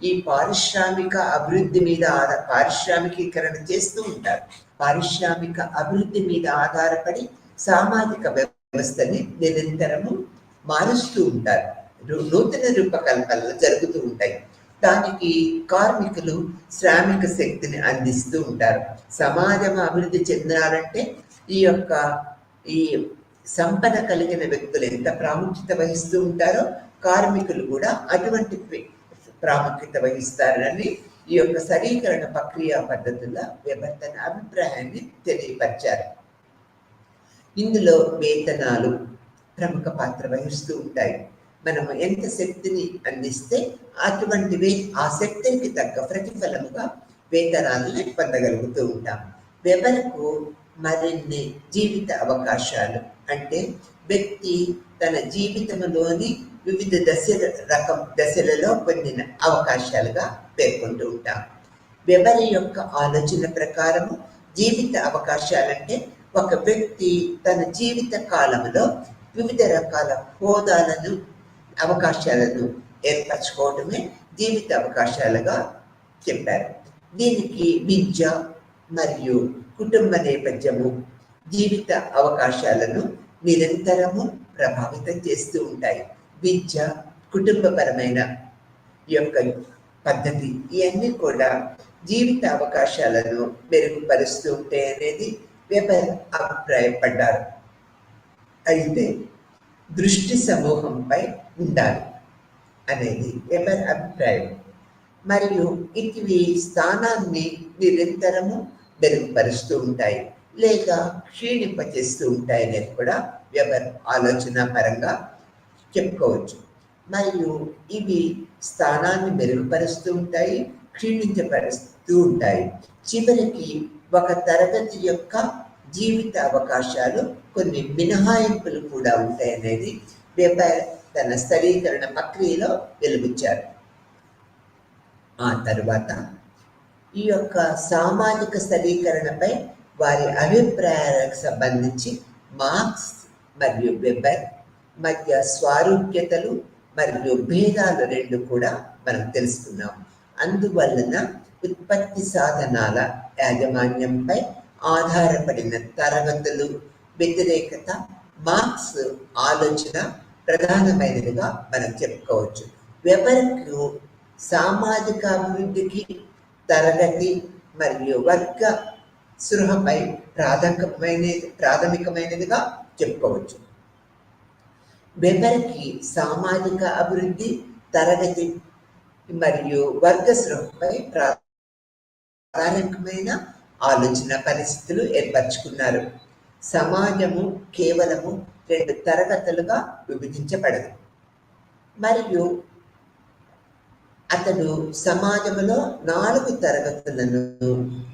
ఈ పారిశ్రామిక అభివృద్ధి మీద పారిశ్రామికీకరణ చేస్తూ ఉంటారు. పారిశ్రామిక అభివృద్ధి మీద ఆధారపడి సామాజిక వ్యవస్థని నిరంతరము మారుస్తూ ఉంటారు. నూతన రూపకల్పనలు జరుగుతూ ఉంటాయి. దానికి కార్మికులు శ్రామిక శక్తిని అందిస్తూ ఉంటారు. సమాజం అభివృద్ధి చెందాలంటే ఈ సంపద కలిగిన వ్యక్తులు ఎంత ప్రాముఖ్యత వహిస్తూ ఉంటారో కార్మికులు కూడా అటువంటి ప్రాముఖ్యత వహిస్తారని ఈ యొక్క స్థరీకరణ ప్రక్రియ పద్ధతుల్లో వెబర్ తన అభిప్రాయాన్ని తెలియపరిచారు. ఇందులో వేతనాలు ప్రముఖ పాత్ర వహిస్తూ ఉంటాయి. మనము ఎంత శక్తిని అందిస్తే అటువంటివి ఆ శక్తికి తగ్గ ప్రతిఫలముగా వేతనాలను పొందగలుగుతూ ఉంటాం. వెబర్కు మరిన్ని జీవిత అవకాశాలు అంటే వ్యక్తి తన జీవితంలోని వివిధ దశలలో పొందిన అవకాశాలుగా పేర్కొంటూ ఉంటాం. వెబర్ యొక్క ఆలోచన ప్రకారము జీవిత అవకాశాలంటే ఒక వ్యక్తి తన జీవిత కాలంలో వివిధ రకాల హోదాలను, అవకాశాలను ఏర్పరచుకోవడమే జీవిత అవకాశాలుగా చెప్పారు. దీనికి విద్య మరియు కుటుంబ నేపథ్యము జీవిత అవకాశాలను నిరంతరము ప్రభావితం చేస్తూ ఉంటాయి. విద్య, కుటుంబపరమైన యొక్క పద్ధతి ఇవన్నీ కూడా జీవిత అవకాశాలను మెరుగుపరుస్తూ ఉంటాయి అనేది వెబర్ అభిప్రాయపడ్డారు. అయితే దృష్టి సమూహంపై ఉండాలి అనేది వెబర్ అభిప్రాయం. మరియు ఇవి స్థానాన్ని నిరంతరము మెరుగుపరుస్తూ ఉంటాయి లేక క్షీణింపచేస్తూ ఉంటాయి అనేది కూడా వెబర్ ఆలోచన పరంగా చెప్పుకోవచ్చు. మరియు ఇవి స్థానాన్ని మెరుగుపరుస్తూ ఉంటాయి క్షీణించపరుస్తూ ఉంటాయి. చివరికి ఒక తరగతి యొక్క జీవిత అవకాశాలు కొన్ని మినహాయింపులు కూడా ఉంటాయనేది వెబర్ తన స్థిరీకరణ ప్రక్రియలో వెలుబుచ్చారు. ఆ తరువాత ఈ యొక్క సామాజిక స్థిరీకరణపై వారి అభిప్రాయాలకు సంబంధించి మార్క్స్ మరియు వెబర్ మధ్య స్వారూప్యతలు మరియు భేదాలు రెండు కూడా మనం తెలుసుకున్నాం. అందువలన ఉత్పత్తి సాధనాల యాజమాన్యంపై ఆధారపడిన తరగతులు వ్యతిరేకత మార్క్స్ ఆలోచన ప్రధానమైనదిగా మనం చెప్పుకోవచ్చు. వెబర్కు సామాజిక అభివృద్ధికి తరగతి మరియు వర్గ సృహపై ప్రాథమికమైనదిగా చెప్పుకోవచ్చు. వెబర్కి సామాజిక అభివృద్ధి, తరగతి మరియు వర్గ సృహపై ప్రాథమికమైన ఆలోచన పరిస్థితులు ఏర్పరచుకున్నారు. సమాజము కేవలము 2 తరగతులుగా విభజించబడదు మరియు అతడు సమాజంలో 4 తరగతులను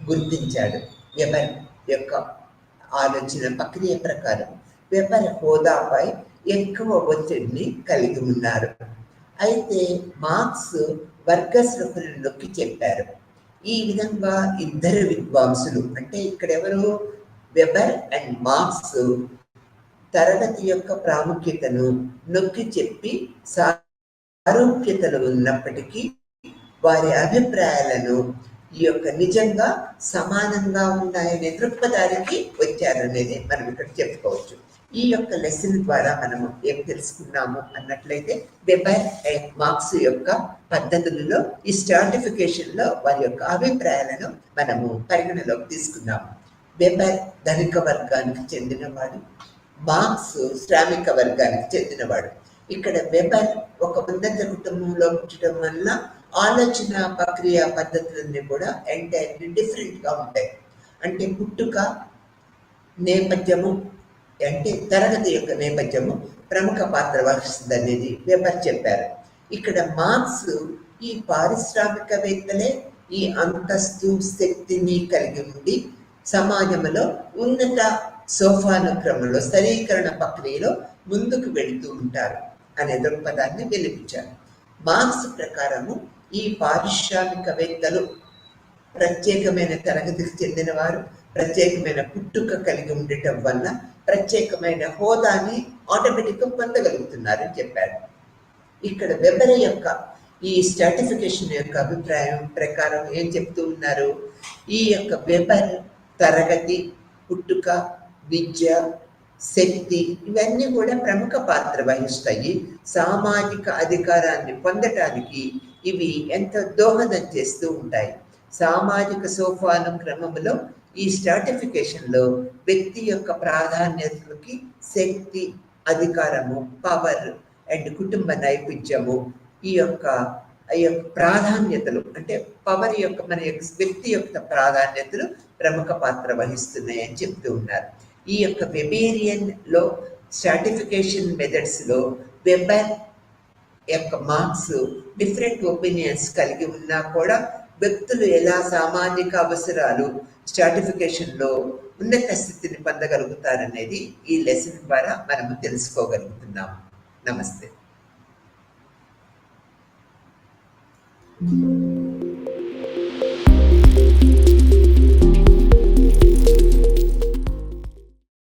గుర్తించాడు. వెబర్ యొక్క ఆలోచన ప్రక్రియ ప్రకారం వెబర్ హోదాపై ఎక్కువ ఒత్తిడిని కలిగి ఉన్నారు. అయితే మార్క్స్ వర్గ సృహులను నొక్కి చెప్పారు. ఈ విధంగా ఇద్దరు విద్వాంసులు, అంటే ఇక్కడ ఎవరు, వెబర్ అండ్ మార్క్స్, తరగతి యొక్క ప్రాముఖ్యతను నొక్కి చెప్పి సారూప్యతలు ఉన్నప్పటికీ వారి అభిప్రాయాలను ఈ యొక్క నిజంగా సమానంగా ఉన్నాయనే దృక్పథానికి వచ్చారనేది మనం ఇక్కడ చెప్పుకోవచ్చు. ఈ యొక్క లెసన్ ద్వారా మనము ఏం తెలుసుకున్నాము అన్నట్లయితే వెబర్ అండ్ మార్క్స్ యొక్క పద్ధతులలో ఈ స్ట్రాటిఫికేషన్లో వారి యొక్క అభిప్రాయాలను మనము పరిగణలోకి తీసుకున్నాము. వెబర్ ధనిక వర్గానికి చెందినవాడు, మార్క్స్ శ్రామిక వర్గానికి చెందినవాడు. ఇక్కడ వెబర్ ఒక ఉన్నత కుటుంబంలో పుట్టడం వల్ల ఆలోచన ప్రక్రియ పద్ధతులన్నీ కూడా ఎంటైర్లీ డిఫరెంట్గా ఉంటాయి. అంటే పుట్టుక నేపథ్యము, అంటే తరగతి యొక్క నేపథ్యము ప్రముఖ పాత్ర వహిస్తుంది అనేది వెబర్ చెప్పారు. ఇక్కడ మార్క్స్ ఈ పారిశ్రామికవేత్తలే ఈ అంతస్తు శక్తిని కలిగి ఉండి సమాజంలో ఉన్నత సోపానక్రమంలో స్థిరీకరణ ప్రక్రియలో ముందుకు వెళుతూ ఉంటారు అనే దృక్పథాన్ని వెలిపించారు. మార్క్స్ ప్రకారము ఈ పారిశ్రామికవేత్తలు ప్రత్యేకమైన తరగతికి చెందినవారు, ప్రత్యేకమైన పుట్టుక కలిగి ఉండటం వల్ల ప్రత్యేకమైన హోదాని ఆటోమేటిక్గా పొందగలుగుతున్నారని చెప్పారు. ఇక్కడ వెబర్ యొక్క ఈ స్ట్రాటిఫికేషన్ యొక్క అభిప్రాయం ప్రకారం ఏం చెప్తూ ఉన్నారు, ఈ యొక్క వెబర్ తరగతి, పుట్టుక, విద్య, శక్తి ఇవన్నీ కూడా ప్రముఖ పాత్ర వహిస్తాయి. సామాజిక అధికారాన్ని పొందటానికి ఇవి ఎంతో దోహదం చేస్తూ ఉంటాయి. సామాజిక సోపాన క్రమంలో ఈ స్ట్రాటిఫికేషన్లో వ్యక్తి యొక్క ప్రాధాన్యతలకి శక్తి, అధికారము, పవర్ అండ్ కుటుంబ నైపుణ్యము ఈ యొక్క ప్రాధాన్యతలు, అంటే పవర్ యొక్క మన యొక్క వ్యక్తి యొక్క ప్రాధాన్యతలు ప్రముఖ పాత్ర వహిస్తున్నాయి అని చెప్తూ ఉన్నారు. ఈ యొక్క వెబేరియన్ లో స్ట్రాటిఫికేషన్ మెథడ్స్ లో వెబర్ యొక్క మార్క్స్ డిఫరెంట్ ఒపీనియన్స్ కలిగి ఉన్నా కూడా వ్యక్తులు ఎలా సామాజిక అవసరాలు స్ట్రాటిఫికేషన్ లో ఉన్నత స్థితిని పొందగలుగుతారనేది ఈ లెసన్ ద్వారా మనము తెలుసుకోగలుగుతున్నాము. నమస్తే.